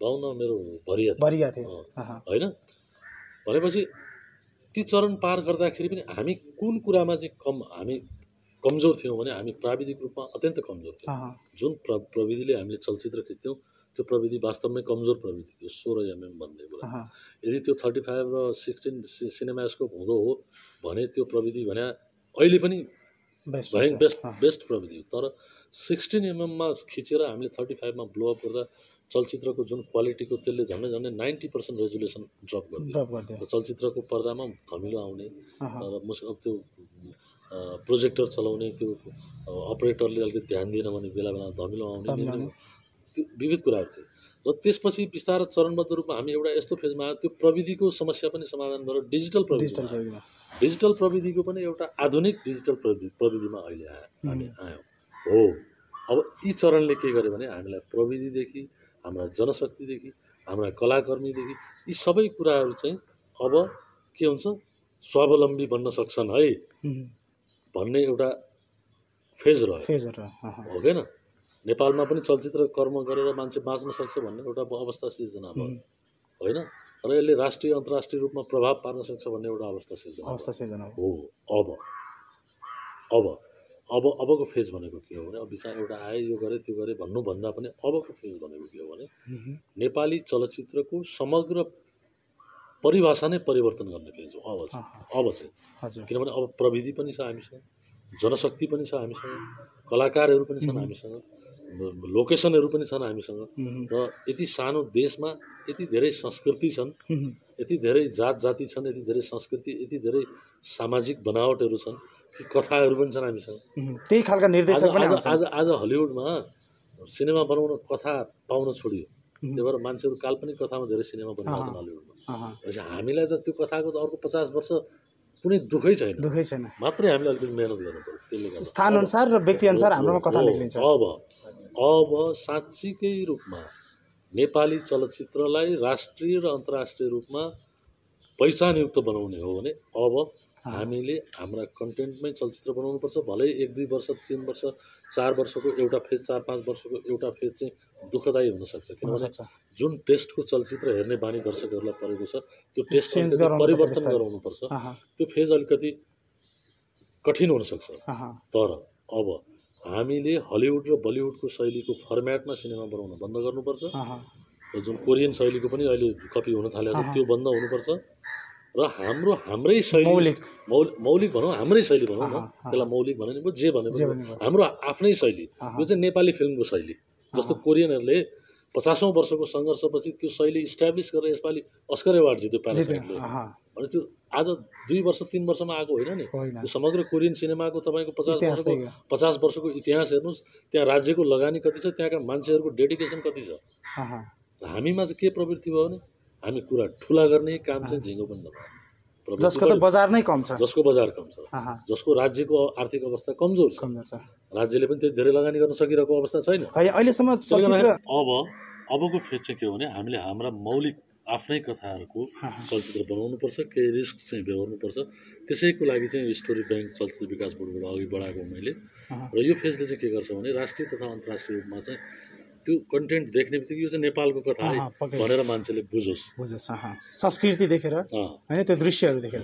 52 मेरो भरिया थियो होइन। भनेपछि ती चरण पार गर्दाखेरि पनि हामी कुन कुरामा चाहिँ हामी कमजोर थियौँ भने हामी प्राविधिक रूपमा अत्यन्त कमजोर थियौँ। जुन प्रविधिले हामीले चलचित्र खिच्थ्यौँ त्यो प्रविधि वास्तवमै कमजोर प्रविधि थियो, 16 mm भन्ने कुरा। यदि त्यो 35 र 16 सिनेमास्कोप हुँदो हो भने त्यो प्रविधि भने अहिले पनि बेस्ट प्रविधि हो। तर 16 mm मा खिचेर हामीले 35 मा ब्लोअप गर्दा चलचित्रको जुन क्वालिटीको त्यसले झन्डै 90% रेजुलेसन ड्रप गरिदियो। चलचित्रको पर्दामा धमिलो आउने र त्यो प्रोजेक्टर चलाउने त्यो अपरेटरले अलिकति ध्यान दिएन भने बेला बेला धमिलो आउने त्यो विविध कुराहरू थिए। र त्यसपछि बिस्तारै चरणबद्ध रूपमा हामी एउटा यस्तो फेजमा आयो त्यो प्रविधिको समस्या पनि समाधान गरेर डिजिटल प्रविधिको पनि एउटा आधुनिक डिजिटल प्रविधिमा अहिले हामी आयौँ हो। अब यी चरणले के गर्यो भने हामीलाई प्रविधिदेखि हाम्रा जनशक्तिदेखि हाम्रा कलाकर्मीदेखि यी सबै कुराहरू चाहिँ अब के हुन्छ स्वावलम्बी बन्न सक्छन् है भन्ने एउटा फेज रह्यो हो हैन। नेपालमा पनि चलचित्र कर्म गरेर मान्छे बाँच्न सक्छ भन्ने एउटा अवस्था सिर्जना भयो होइन। र यसले राष्ट्रिय अन्तर्राष्ट्रिय रूपमा प्रभाव पार्न सक्छ भन्ने एउटा अवस्था सिर्जना हो। अबको फेज भनेको के हो भने अब बिचा एउटा आयो यो गरे त्यो गरे भन्नुभन्दा पनि अबको फेज भनेको के हो भने नेपाली चलचित्रको समग्र परिभाषा नै परिवर्तन गर्ने फेज हो अब चाहिँ। किनभने अब प्रविधि पनि छ हामीसँग, जनशक्ति पनि छ हामीसँग, कलाकारहरू पनि छन् हामीसँग, लोकेसनहरू पनि छन् हामीसँग र यति सानो देशमा यति धेरै संस्कृति छन्, यति धेरै जात जाति छन्, यति धेरै संस्कृति, यति धेरै सामाजिक बनावटहरू छन् कि कथाहरू पनि छन् हामीसँग। त्यही खालका निर्देशक पनि आज हलिउडमा सिनेमा बनाउन कथा पाउन छोडियो, त्यही भएर मान्छेहरू काल्पनिक कथामा धेरै सिनेमा बनिरहेको छन् हलिउडमा। हामीलाई त त्यो कथाको त अर्को 50 वर्ष कुनै दुःखै छैन, मात्रै हामीले अलिकति मेहनत गर्नु पर्यो स्थान अनुसार र व्यक्ति अनुसार हाम्रोमा कथा निक्लिन्छ। अब साँच्चीकै रूपमा नेपाली चलचित्रलाई राष्ट्रिय र अन्तर्राष्ट्रिय रूपमा पहिचानयुक्त बनाउने हो भने अब हामीले हाम्रा कन्टेन्टमै चलचित्र बनाउनुपर्छ। भलै 1-2 वर्ष 3 वर्ष 4 वर्षको एउटा फेज 4-5 वर्षको एउटा फेज चाहिँ दुःखदायी हुनसक्छ। किनभने जुन टेस्टको चलचित्र हेर्ने बानी दर्शकहरूलाई परेको छ त्यो टेस्ट परिवर्तन गराउनुपर्छ। त्यो फेज अलिकति कठिन हुनसक्छ। तर अब हामीले हलिउड र बलिउडको शैलीको फर्मेटमा सिनेमा बनाउन बन्द गर्नुपर्छ र जुन कोरियन शैलीको पनि अहिले कपी हुन थालेको छ त्यो बन्द हुनुपर्छ र हाम्रै शैली मौलिक भनौँ, हाम्रै शैली भनौँ न, त्यसलाई मौलिक भने जे भने हाम्रो आफ्नै शैली, यो चाहिँ नेपाली फिल्मको शैली। जस्तो कोरियनहरूले 50औं वर्षको सङ्घर्षपछि त्यो शैली इस्टाब्लिस गरेर यसपालि अस्कर एवार्ड जित्यो प्यारासाइटले भने त्यो आज 2 वर्ष 3 वर्षमा आएको होइन नि। त्यो समग्र कोरियन सिनेमाको तपाईँको 50 वर्षको इतिहास हेर्नुहोस्, त्यहाँ राज्यको लगानी कति छ, त्यहाँका मान्छेहरूको डेडिकेसन कति छ। र हामीमा चाहिँ के प्रवृत्ति भयो भने हामी कुरा ठुला गर्ने काम चाहिँ झिँगो पनि नगर्ने, जसको त बजार नै कम छ, जसको बजार कम छ, जसको राज्यको आर्थिक अवस्था कमजोर छ, राज्यले पनि त्यति धेरै लगानी गर्न सकिरहेको अवस्था छैन अहिलेसम्म चलचित्र। अबको फेज चाहिँ के हो भने हामीले हाम्रा मौलिक आफ्नै कथाहरूको चलचित्र बनाउनुपर्छ, केही रिस्क चाहिँ बेहोर्नुपर्छ। त्यसैको लागि चाहिँ स्टोरी ब्याङ्क चलचित्र विकास बोर्डबाट अघि बढाएको मैले। र यो फेजले चाहिँ के गर्छ भने राष्ट्रिय तथा अन्तर्राष्ट्रिय रूपमा चाहिँ त्यो कन्टेन्ट देख्ने बित्तिकै यो चाहिँ नेपालको कथा है भनेर मान्छेले बुझोस् संस्कृति देखेर होइन, त्यो दृश्यहरू देखेर।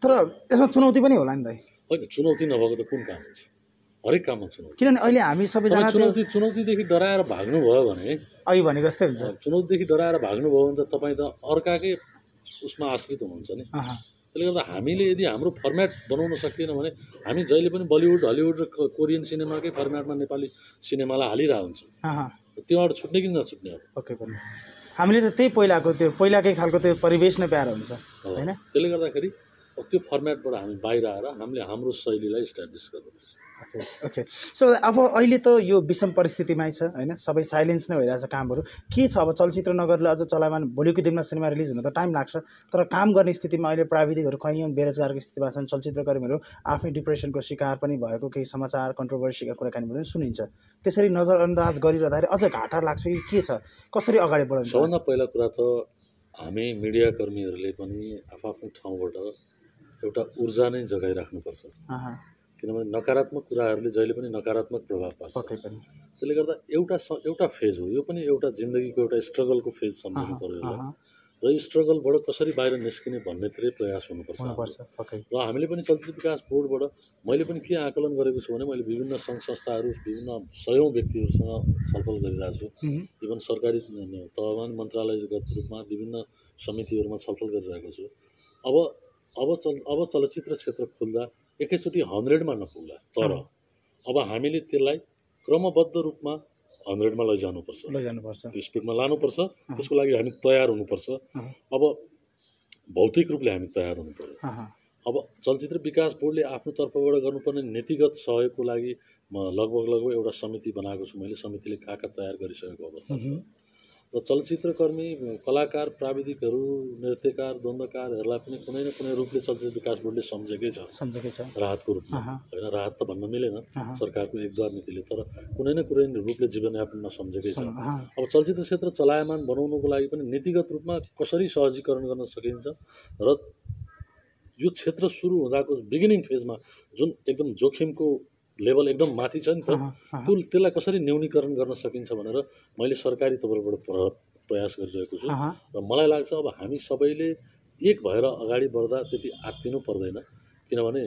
तर यसमा चुनौती पनि होला नि त होइन? चुनौती नभएको त कुन काम हुन्छ? हरेक काममा चुनौती। किनभने अहिले हामी सबैजना चुनौतीदेखि डराएर भाग्नुभयो भने अघि भनेको जस्तै हुन्छ। चुनौतीदेखि डराएर भाग्नुभयो भने त तपाईँ त अर्काकै उसमा आश्रित हुनुहुन्छ नि। त्यसले गर्दा हामीले यदि हाम्रो फर्मेट बनाउन सकिएन भने हामी जहिले पनि बलिउड हलिउड र कोरियन सिनेमाकै फर्मेटमा नेपाली सिनेमालाई हालिरहेको हुन्छौँ। त्योबाट छुट्ने कि नछुट्ने हो? पक्कै पनि हामीले त त्यही पहिलाकै खालको त्यो परिवेश नै प्यारो हुन्छ होइन। त्यसले गर्दाखेरि त्यो फर्मेटबाट हामी बाहिर आएर हामीले हाम्रो शैलीलाई इस्टाब्लिस गर्नुपर्छ। ओके सो अब अहिले त यो विषम परिस्थितिमै छ होइन, सबै साइलेन्स नै भइरहेछ कामहरू। के छ अब चलचित्र नगरले अझ चलायमान भोलिको दिनमा सिनेमा रिलिज हुन त टाइम लाग्छ, तर काम गर्ने स्थितिमा अहिले प्राविधिकहरू कैयौँ बेरोजगारको स्थितिमा छन्। चलचित्रकर्मीहरू आफै डिप्रेसनको शिकार पनि भएको केही समाचार कन्ट्रोभर्सीका कुराकानी पनि सुनिन्छ। त्यसरी नजरअन्दाज गरिरहँदाखेरि अझ घाटा लाग्छ कि के छ, कसरी अगाडि बढाउनु? सबभन्दा पहिला कुरा त हामी मिडियाकर्मीहरूले पनि आफ्नो ठाउँबाट एउटा ऊर्जा नै जगाइराख्नुपर्छ। किनभने नकारात्मक कुराहरूले जहिले पनि नकारात्मक प्रभाव पार्छ। त्यसले गर्दा एउटा फेज हो यो पनि, एउटा जिन्दगीको एउटा स्ट्रगलको फेज सम्झनु पर्यो। र यो स्ट्रगलबाट कसरी बाहिर निस्किने भन्नेतिरै प्रयास हुनुपर्छ पक्कै र हामीले पनि चलचित्र विकास बोर्डबाट मैले पनि के आकलन गरेको छु भने मैले विभिन्न सङ्घ संस्थाहरू विभिन्न सयौँ व्यक्तिहरूसँग छलफल गरिरहेको छु इभन सरकारी तहमा मन्त्रालयगत रूपमा विभिन्न समितिहरूमा छलफल गरिरहेको छु अब चलचित्र क्षेत्र खुल्दा एकैचोटि 100मा नपुग्ला तर अब हामीले त्यसलाई क्रमबद्ध रूपमा 100मा लैजानुपर्छ त्यो स्पिडमा लानुपर्छ त्यसको लागि हामी तयार हुनुपर्छ अब भौतिक रूपले हामी तयार हुनु पर्यो अब चलचित्र विकास बोर्डले आफ्नो तर्फबाट गर्नुपर्ने नीतिगत सहयोगको लागि म लगभग एउटा समिति बनाएको छु मैले समितिले खाका तयार गरिसकेको अवस्था छ र चलचित्रकर्मी कलाकार प्राविधिकहरू नृत्यकार द्वन्द्वकारहरूलाई पनि कुनै न कुनै रूपले चलचित्र विकास बोर्डले सम्झेकै छ राहतको रूपमा होइन राहत त भन्न मिलेन सरकारको एकद्वार नीतिले तर कुनै न कुनै रूपले जीवनयापनमा सम्झेकै छ अब चलचित्र क्षेत्र चलायमान बनाउनुको लागि पनि नीतिगत रूपमा कसरी सहजीकरण गर्न सकिन्छ र यो क्षेत्र सुरु हुँदाको बिगिनिङ फेजमा जुन एकदम जोखिमको लेभल एकदम माथि छ नि त त्यसलाई कसरी न्यूनीकरण गर्न सकिन्छ भनेर मैले सरकारी तर्फबाट प्रयास गरिरहेको छु र मलाई लाग्छ अब हामी सबैले एक भएर अगाडि बढ्दा त्यति आत्तिनु पर्दैन किनभने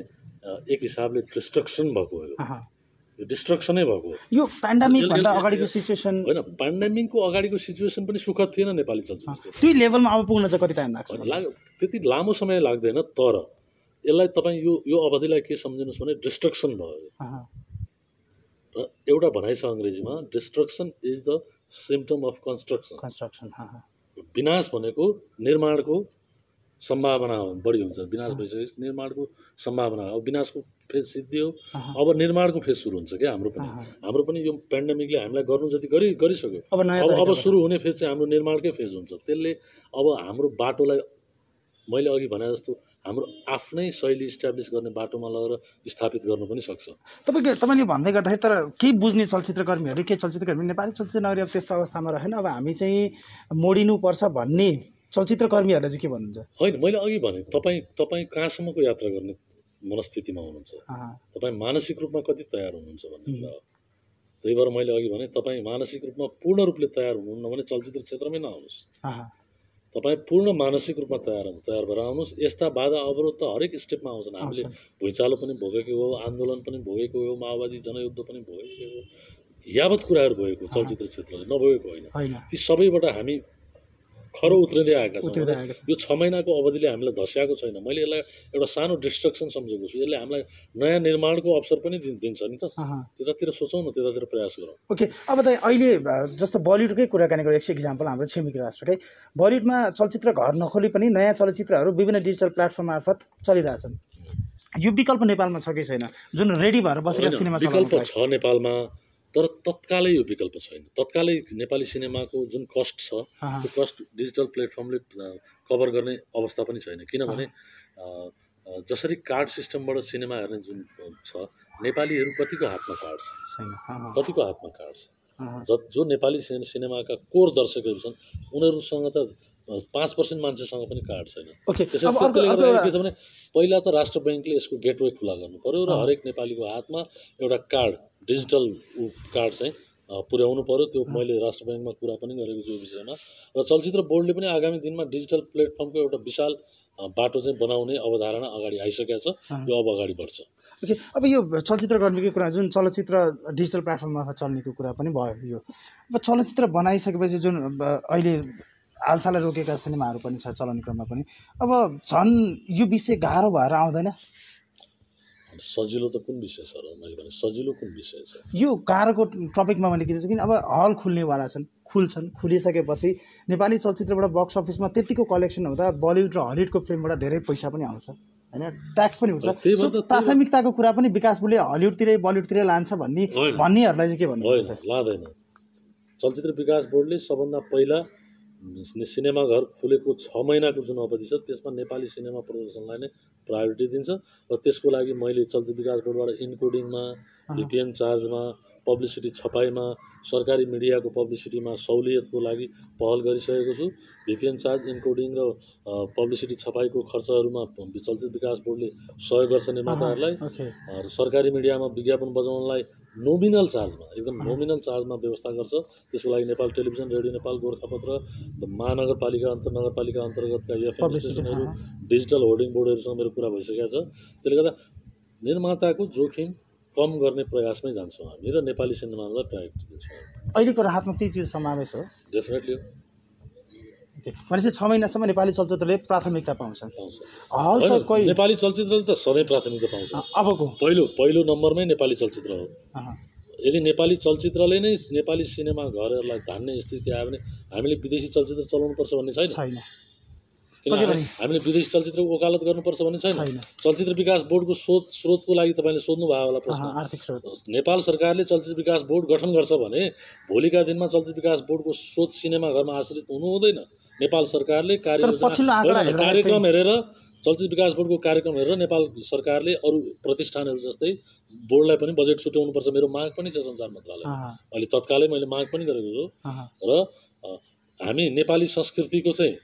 एक हिसाबले डिस्ट्रक्सन भएको हो यो डिस्ट्रक्सनै भएको यो पेन्डेमिक भन्दा अगाडिको सिचुएसन होइन पेन्डेमिकको अगाडिको सिचुएसन पनि सुखद थिएन नेपाली चलचित्र त्यो लेभलमा अब पुग्न चाहिँ कति टाइम लाग्छ त्यति लामो समय लाग्दैन तर यसलाई तपाईँ यो अवधिलाई के सम्झिनुहोस् भने डिस्ट्रक्सन भयो र एउटा भनाइ छ अङ्ग्रेजीमा destruction is the symptom of construction विनाश भनेको निर्माणको सम्भावना बढी हुन्छ विनाश भइसकेपछि निर्माणको सम्भावना अब विनाशको फेज सिद्धियो अब निर्माणको फेज सुरु हुन्छ क्या हाम्रो पनि यो पेन्डेमिकले हामीलाई गर्नु जति गरिसक्यो अब सुरु हुने फेज चाहिँ हाम्रो निर्माणकै फेज हुन्छ त्यसले अब हाम्रो बाटोलाई मैले अघि भने जस्तो हाम्रो आफ्नै शैली इस्टाब्लिस गर्ने बाटोमा लगेर स्थापित गर्न पनि सक्छ तपाईँले भन्दै गर्दाखेरि तर केही बुझ्ने चलचित्रकर्मीहरू के चलचित्रकर्मी नेपाली चलचित्र नगरी अब त्यस्तो अवस्थामा रहेन अब हामी चाहिँ मोडिनुपर्छ भन्ने चलचित्रकर्मीहरूले चाहिँ के भन्नुहुन्छ होइन मैले अघि भने तपाईँ कहाँसम्मको यात्रा गर्ने मनस्थितिमा हुनुहुन्छ तपाईँ मानसिक रूपमा कति तयार हुनुहुन्छ भन्ने कुरा हो त्यही भएर मैले अघि भने तपाईँ मानसिक रूपमा पूर्ण रूपले तयार हुनुहुन्न भने चलचित्र क्षेत्रमै नआउनुहोस् तपाईँ पूर्ण मानसिक रूपमा तयार भएर आउनुहोस् यस्ता बाधा अवरोध त हरेक स्टेपमा आउँछन् हामीले भुइँचालो पनि भोगेको हो आन्दोलन पनि भोगेको हो माओवादी जनयुद्ध पनि भोगेको हो यावत कुराहरू भएको चलचित्र क्षेत्रले नभोगेको होइन ती सबैबाट हामी खरो उत्रिँदै आएका छौँ यो 6 महिनाको अवधिले हामीलाई धस्याएको छैन मैले यसलाई एउटा सानो डिस्ट्रक्सन सम्झेको छु यसले हामीलाई नयाँ निर्माणको अवसर पनि दिन्छ नि त त्यतातिर सोचौँ न त्यतातिर प्रयास गरौँ ओके अब त अहिले जस्तो बलिउडकै कुराकानी गरौँ एक इक्जाम्पल हाम्रो छिमेकी राष्ट्रकै बलिउडमा चलचित्र घर नखोली पनि नयाँ चलचित्रहरू विभिन्न डिजिटल प्लेटफर्म मार्फत चलिरहेछन् यो विकल्प नेपालमा छ कि छैन जुन रेडी भएर बसेका सिनेमा विकल्प छ नेपालमा तर तत्कालै यो विकल्प छैन तत्कालै नेपाली सिनेमाको जुन कस्ट छ त्यो कस्ट डिजिटल प्लेटफर्मले कभर गर्ने अवस्था पनि छैन किनभने जसरी कार्ड सिस्टमबाट सिनेमा हेर्ने जुन छ नेपालीहरू कतिको हातमा कार्ड छ जो नेपाली सिनेमाका कोर दर्शकहरू छन् उनीहरूसँग त 5% मान्छेसँग पनि कार्ड छैन त्यसैले के छ भने पहिला त राष्ट्र बैङ्कले यसको गेटवे खुला गर्नु पर्यो र हरेक नेपालीको हातमा एउटा कार्ड डिजिटल कार्ड चाहिँ पुर्याउनु पर्यो त्यो मैले राष्ट्र बैङ्कमा कुरा पनि गरेको छु यो विषयमा र चलचित्र बोर्डले पनि आगामी दिनमा डिजिटल प्लेटफर्मको एउटा विशाल बाटो चाहिँ बनाउने अवधारणा अगाडि आइसकेको छ यो अब अगाडि बढ्छ ओके अब यो चलचित्रकर्मीको कुरा जुन चलचित्र डिजिटल प्लेटफर्ममा चल्नेको कुरा पनि भयो यो अब चलचित्र बनाइसकेपछि जुन अहिले हालसालै रोकेका सिनेमाहरू पनि छ चलने क्रममा पनि अब झन् यो विषय गाह्रो भएर आउँदैन सजिलो त कुन विषय छ र मैले भने सजिलो कुन विषय छ यो गाह्रोको टपिकमा मैले के किन अब हल खुल्नेवाला छन् खुलिसकेपछि नेपाली चलचित्रबाट बक्स अफिसमा त्यतिको कलेक्सन हुँदा बलिउड र हलिउडको फिल्मबाट धेरै पैसा पनि आउँछ हैन ट्याक्स पनि हुन्छ प्राथमिकताको कुरा पनि विकास बोर्डले हलिउडतिरै बलिउडतिरै लान्छ भन्नेहरूलाई चाहिँ के भन्नुहुन्छ लाँदैन चलचित्र विकास बोर्डले सबभन्दा पहिला सिनेमाघर खुलेको 6 महिनाको जुन अवधि छ त्यसमा नेपाली सिनेमा प्रदर्शनलाई नै प्रायोरिटी दिन्छ र त्यसको लागि मैले चलचित्र विकास बोर्डबाट इन्कोडिङमा VPN चार्जमा पब्लिसिटी छपाईमा सरकारी मिडियाको पब्लिसिटीमा सहुलियतको लागि पहल गरिसकेको छु। VPN चार्ज इन्कोडिङ र पब्लिसिटी छपाईको खर्चहरूमा चलचित्र विकास बोर्डले सहयोग गर्छ निर्माताहरूलाई। र सरकारी मिडियामा विज्ञापन बजाउनलाई नोमिनल चार्जमा एकदम नोमिनल चार्जमा व्यवस्था गर्छ। त्यसको लागि नेपाल टेलिभिजन, रेडियो नेपाल, गोरखापत्र, महानगरपालिका नगरपालिका अन्तर्गतका FM स्टेसनहरू, डिजिटल होर्डिङ बोर्डहरूसँग मेरो कुरा भइसकेको छ। त्यसले गर्दा निर्माताको जोखिम कम गर्ने प्रयासमै जान्छौँ हामी र नेपाली सिनेमालाई प्रायोरिटी दिन्छौँ। अहिलेको राहतमा ती चिज समावेश हो? डेफिनेटली भनेपछि 6 महिनासम्म नेपाली चलचित्रले प्राथमिकता पाउँछ। नेपाली चलचित्रले त सधैँ प्राथमिकता पाउँछ। अबको पहिलो नम्बरमै नेपाली चलचित्र हो। यदि नेपाली चलचित्रले नै नेपाली सिनेमा घरहरूलाई धान्ने स्थिति आयो भने हामीले विदेशी चलचित्र चलाउनुपर्छ भन्ने छैन। हामीले विदेशी चलचित्रको वकालत गर्नुपर्छ भन्ने छैन। चलचित्र विकास बोर्डको स्रोतको लागि तपाईँले सोध्नु भयो होला प्रश्न। नेपाल सरकारले चलचित्र विकास बोर्ड गठन गर्छ भने भोलिका दिनमा चलचित्र विकास बोर्डको स्रोत सिनेमा घरमा आश्रित हुनु हुँदैन। नेपाल सरकारले कार्यक्रम हेरेर चलचित्र विकास बोर्डको कार्यक्रम हेरेर नेपाल सरकारले अरू प्रतिष्ठानहरू जस्तै बोर्डलाई पनि बजेट छुट्याउनुपर्छ। मेरो माग पनि छ सञ्चार मन्त्रालय अहिले तत्कालै मैले माग पनि गरेको छु। र हामी नेपाली संस्कृतिको चाहिँ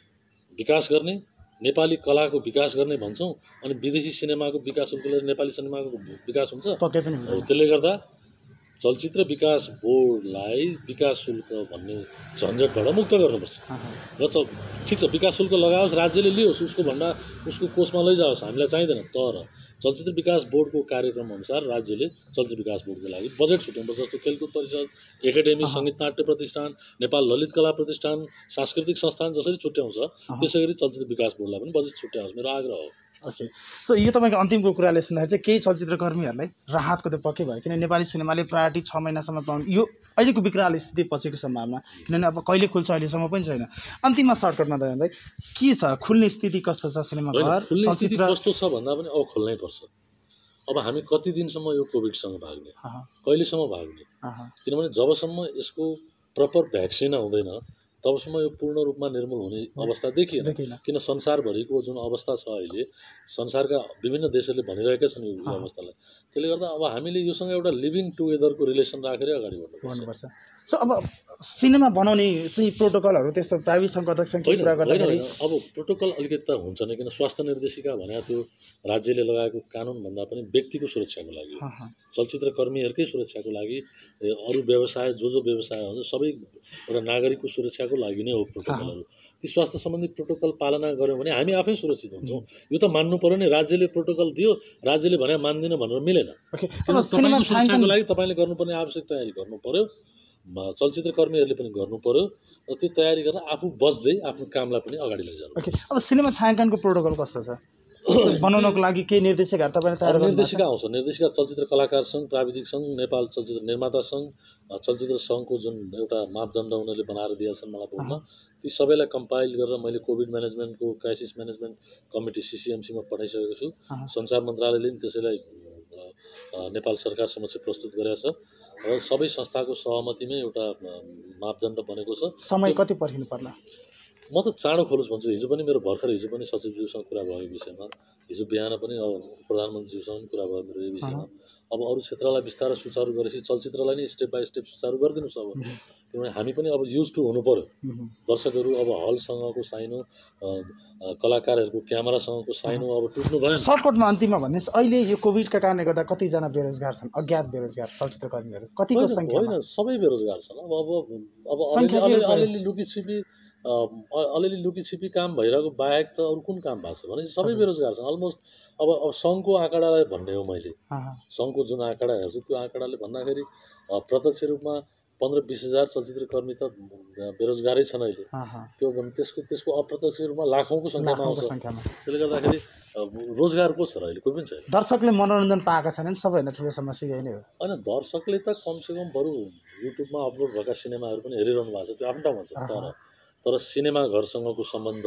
विकास गर्ने, नेपाली कलाको विकास गर्ने भन्छौँ, अनि विदेशी सिनेमाको विकास शुल्कले नेपाली सिनेमाको विकास हुन्छ। त्यसले गर्दा चलचित्र विकास बोर्डलाई विकास शुल्क भन्ने झन्झटबाट मुक्त गर्नुपर्छ। र ठिक छ, विकास शुल्क लगाओस्, राज्यले लियोस्, उसको कोषमा लैजाओस्, हामीलाई चाहिँदैन। तर चलचित्र विकास बोर्डको कार्यक्रम अनुसार राज्यले चलचित्र विकास बोर्डको लागि बजेट छुट्याउनुपर्छ। जस्तो खेलकुद परिषद, एकाडेमी, सङ्गीत नाट्य प्रतिष्ठान, नेपाल ललित कला प्रतिष्ठान, सांस्कृतिक संस्थान जसरी छुट्याउँछ त्यसै गरी चलचित्र विकास बोर्डलाई पनि बजेट छुट्याओस्, मेरो आग्रह हो। सो यो तपाईँको अन्तिमको कुराले सुन्दाखेरि चाहिँ केही चलचित्रकर्मीहरूलाई राहतको त पक्कै भयो, किन नेपाली सिनेमाले प्रायोरिटी 6 महिनासम्म पाउनु यो अहिलेको विकराल स्थिति पछिको सम्भावना, किनभने अब कहिले खुल्छ अहिलेसम्म पनि छैन। अन्तिममा सर्टकटमा दयानभाइ के छ, खुल्ने स्थिति कस्तो छ सिनेमाघर? खुल्ने स्थिति कस्तो छ भन्दा पनि अब खोल्नै पर्छ। अब हामी कति दिनसम्म यो कोभिडसँग भाग्ने, कहिलेसम्म भाग्ने? किनभने जबसम्म यसको प्रपर भ्याक्सिन आउँदैन तबसम्म यो पूर्ण रूपमा निर्मूल हुने अवस्था देखिएन। किन संसारभरिको जुन अवस्था छ अहिले, संसारका विभिन्न देशहरूले भनिरहेका छन् यो अवस्थालाई। त्यसले गर्दा अब हामीले योसँग एउटा लिभिङ टुगेदरको रिलेसन राखेर अगाडि बढ्नुपर्छ। सो अब सिनेमा बनाउने चाहिँ प्रोटोकलहरू त्यस्तो प्राइभेट सङ्घ अध्यक्षसँग कुरा गर्दाखेरि अब प्रोटोकल अलिकति त हुन्छ नै, किन स्वास्थ्य निर्देशिका भने त्यो राज्यले लगाएको कानुन भन्दा पनि व्यक्तिको सुरक्षाको लागि, चलचित्र कर्मीहरूकै सुरक्षाको लागि, अरू व्यवसाय जो व्यवसाय हुन्छ सबै एउटा नागरिकको सुरक्षाको लागि नै हो प्रोटोकलहरू। ती स्वास्थ्य सम्बन्धी प्रोटोकल पालना गऱ्यौँ भने हामी आफै सुरक्षित हुन्छौँ। यो त मान्नु पर्यो नि, राज्यले प्रोटोकल दियो, राज्यले भने मान्दिन भनेर मिलेन। तपाईँको सुरक्षाको लागि तपाईँले गर्नुपर्ने आवश्यक तयारी गर्नु पर्यो, चलचित्र कर्मीहरूले पनि गर्नु पर्यो, र त्यो तयारी गरेर आफू बच्दै आफ्नो कामलाई पनि अगाडि लैजानु। अब सिनेमा छायाङ्कनको प्रोटोकल कस्तो छ बनाउनको लागि? केही निर्देशिकाहरू तपाईँले तयार गर्नु? निर्देशिका आउँछ, निर्देशिका चलचित्र कलाकार सङ्घ, प्राविधिक सङ्घ, नेपाल चलचित्र निर्माता सङ्घ, चलचित्र सङ्घको जुन एउटा मापदण्ड उनीहरूले बनाएर दिएछन् मलाई बोर्डमा, ती सबैलाई कम्पाइल गरेर मैले कोभिड म्यानेजमेन्टको क्राइसिस म्यानेजमेन्ट कमिटी CCMCमा पठाइसकेको छु। सञ्चार मन्त्रालयले पनि त्यसैलाई नेपाल सरकार समक्ष प्रस्तुत गरेको छ र सबै संस्थाको सहमतिमै एउटा मापदण्ड बनेको छ। समय कति पर्खिनु पर्ला? म त चाँडो खोलोस् भन्छु। हिजो पनि मेरो भर्खर हिजो पनि सचिवज्यूसँग कुरा भयो यो विषयमा, हिजो बिहान पनि अब प्रधानमन्त्रीज्यूसँग पनि कुरा भयो मेरो यो विषयमा। अब अरू क्षेत्रलाई बिस्तारै सुचारू गरेपछि चलचित्रलाई नै स्टेप बाई स्टेप सुचारू गरिदिनुहोस्। अब किनभने हामी पनि अब युज टु हुनु पर्यो। दर्शकहरू अब हलसँगको साइनो, कलाकारहरूको क्यामेरासँगको साइनो अब टुट्नु भयो। सर्टकटमा अन्तिममा भन्नुहोस्, अहिले यो कोभिडका कारणले गर्दा कतिजना बेरोजगार छन्, अज्ञात बेरोजगार चलचित्रकर्मीहरू कतिको सङ्ख्या? होइन, सबै बेरोजगार छन्। अब अलिअलि लुकीछिपी काम भइरहेको बाहेक त अरू कुन काम भएको छ भने सबै बेरोजगार छन् अलमोस्ट। अब सङ्घको आँकडालाई भन्ने हो मैले, सङ्घको जुन आँकडा हेर्छु त्यो आँकडाले भन्दाखेरि प्रत्यक्ष रूपमा 15-20 हजार चलचित्रकर्मी त बेरोजगारै छन् अहिले। त्यसको अप्रत्यक्ष रूपमा लाखौँको सङ्ख्यामा आउँछ। त्यसले गर्दाखेरि रोजगार को छ र अहिले? कोही पनि छैन। दर्शकले मनोरञ्जन पाएका छैनन्, सबैभन्दा ठुलो समस्या यही नै हो। होइन, दर्शकले त कमसेकम बरु युट्युबमा अपलोड भएका सिनेमाहरू पनि हेरिरहनु भएको छ, त्यो आफ्नो ठाउँमा छ। तर सिनेमाघरसँगको सम्बन्ध,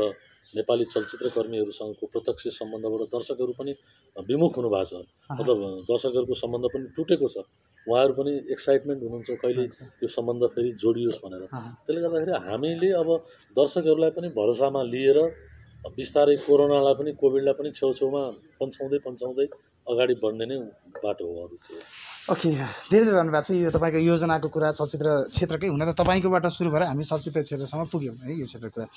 नेपाली चलचित्रकर्मीहरूसँगको प्रत्यक्ष सम्बन्धबाट दर्शकहरू पनि विमुख हुनु भएको छ, मतलब दर्शकहरूको सम्बन्ध पनि टुटेको छ। उहाँहरू पनि एक्साइटमेन्ट हुनुहुन्छ कहिले त्यो सम्बन्ध फेरि जोडियोस् भनेर। त्यसले गर्दाखेरि हामीले अब दर्शकहरूलाई पनि भरोसामा लिएर बिस्तारै कोरोनालाई पनि कोभिडलाई पनि छेउछेउमा पन्छाउँदै अगाडि बढ्ने नै बाटो हो अरू त्यो। ओके, धेरै धेरै धन्यवाद छ। यो तपाईँको योजनाको कुरा चलचित्र क्षेत्रकै हुन त तपाईँकोबाट सुरु भएर हामी चलचित्र क्षेत्रसम्म पुग्यौँ है यो क्षेत्रको कुरा।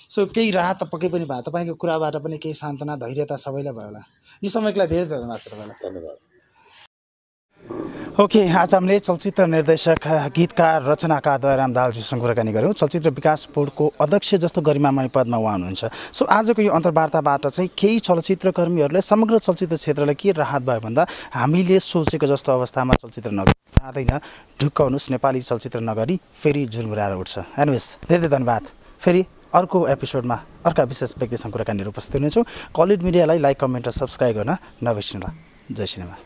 सो केही राहत त पक्कै पनि भयो, तपाईँको कुराबाट पनि केही सान्त्वना धैर्यता सबैलाई भयो होला। यो समयको लागि धेरै धेरै धन्यवाद छ तपाईँलाई। धन्यवाद। ओके, आज हामीले चलचित्र निर्देशक, गीतकार, रचनाकार दयाराम दाहालज्यूसँग कुराकानी गऱ्यौँ। चलचित्र विकास बोर्डको अध्यक्ष जस्तो गरिमामय पदमा उहाँ हुनुहुन्छ। सो आजको यो अन्तर्वार्ताबाट चाहिँ केही चलचित्रकर्मीहरूलाई, समग्र चलचित्र क्षेत्रलाई के राहत भयो भन्दा हामीले सोचेको जस्तो अवस्थामा चलचित्र जाँदैन, ढुक्काउनुहोस्, नेपाली चलचित्र नगरी फेरि झुरमुराएर उठ्छ। एनिवेज, धेरै धेरै धन्यवाद। फेरि अर्को एपिसोडमा अर्का विशेष व्यक्तिसँग कुराकानीहरू उपस्थित हुनेछौँ। कलिड मिडियालाई लाइक, कमेन्ट र सब्सक्राइब गर्न नबिर्सिनुहोला। जय सिनेमा।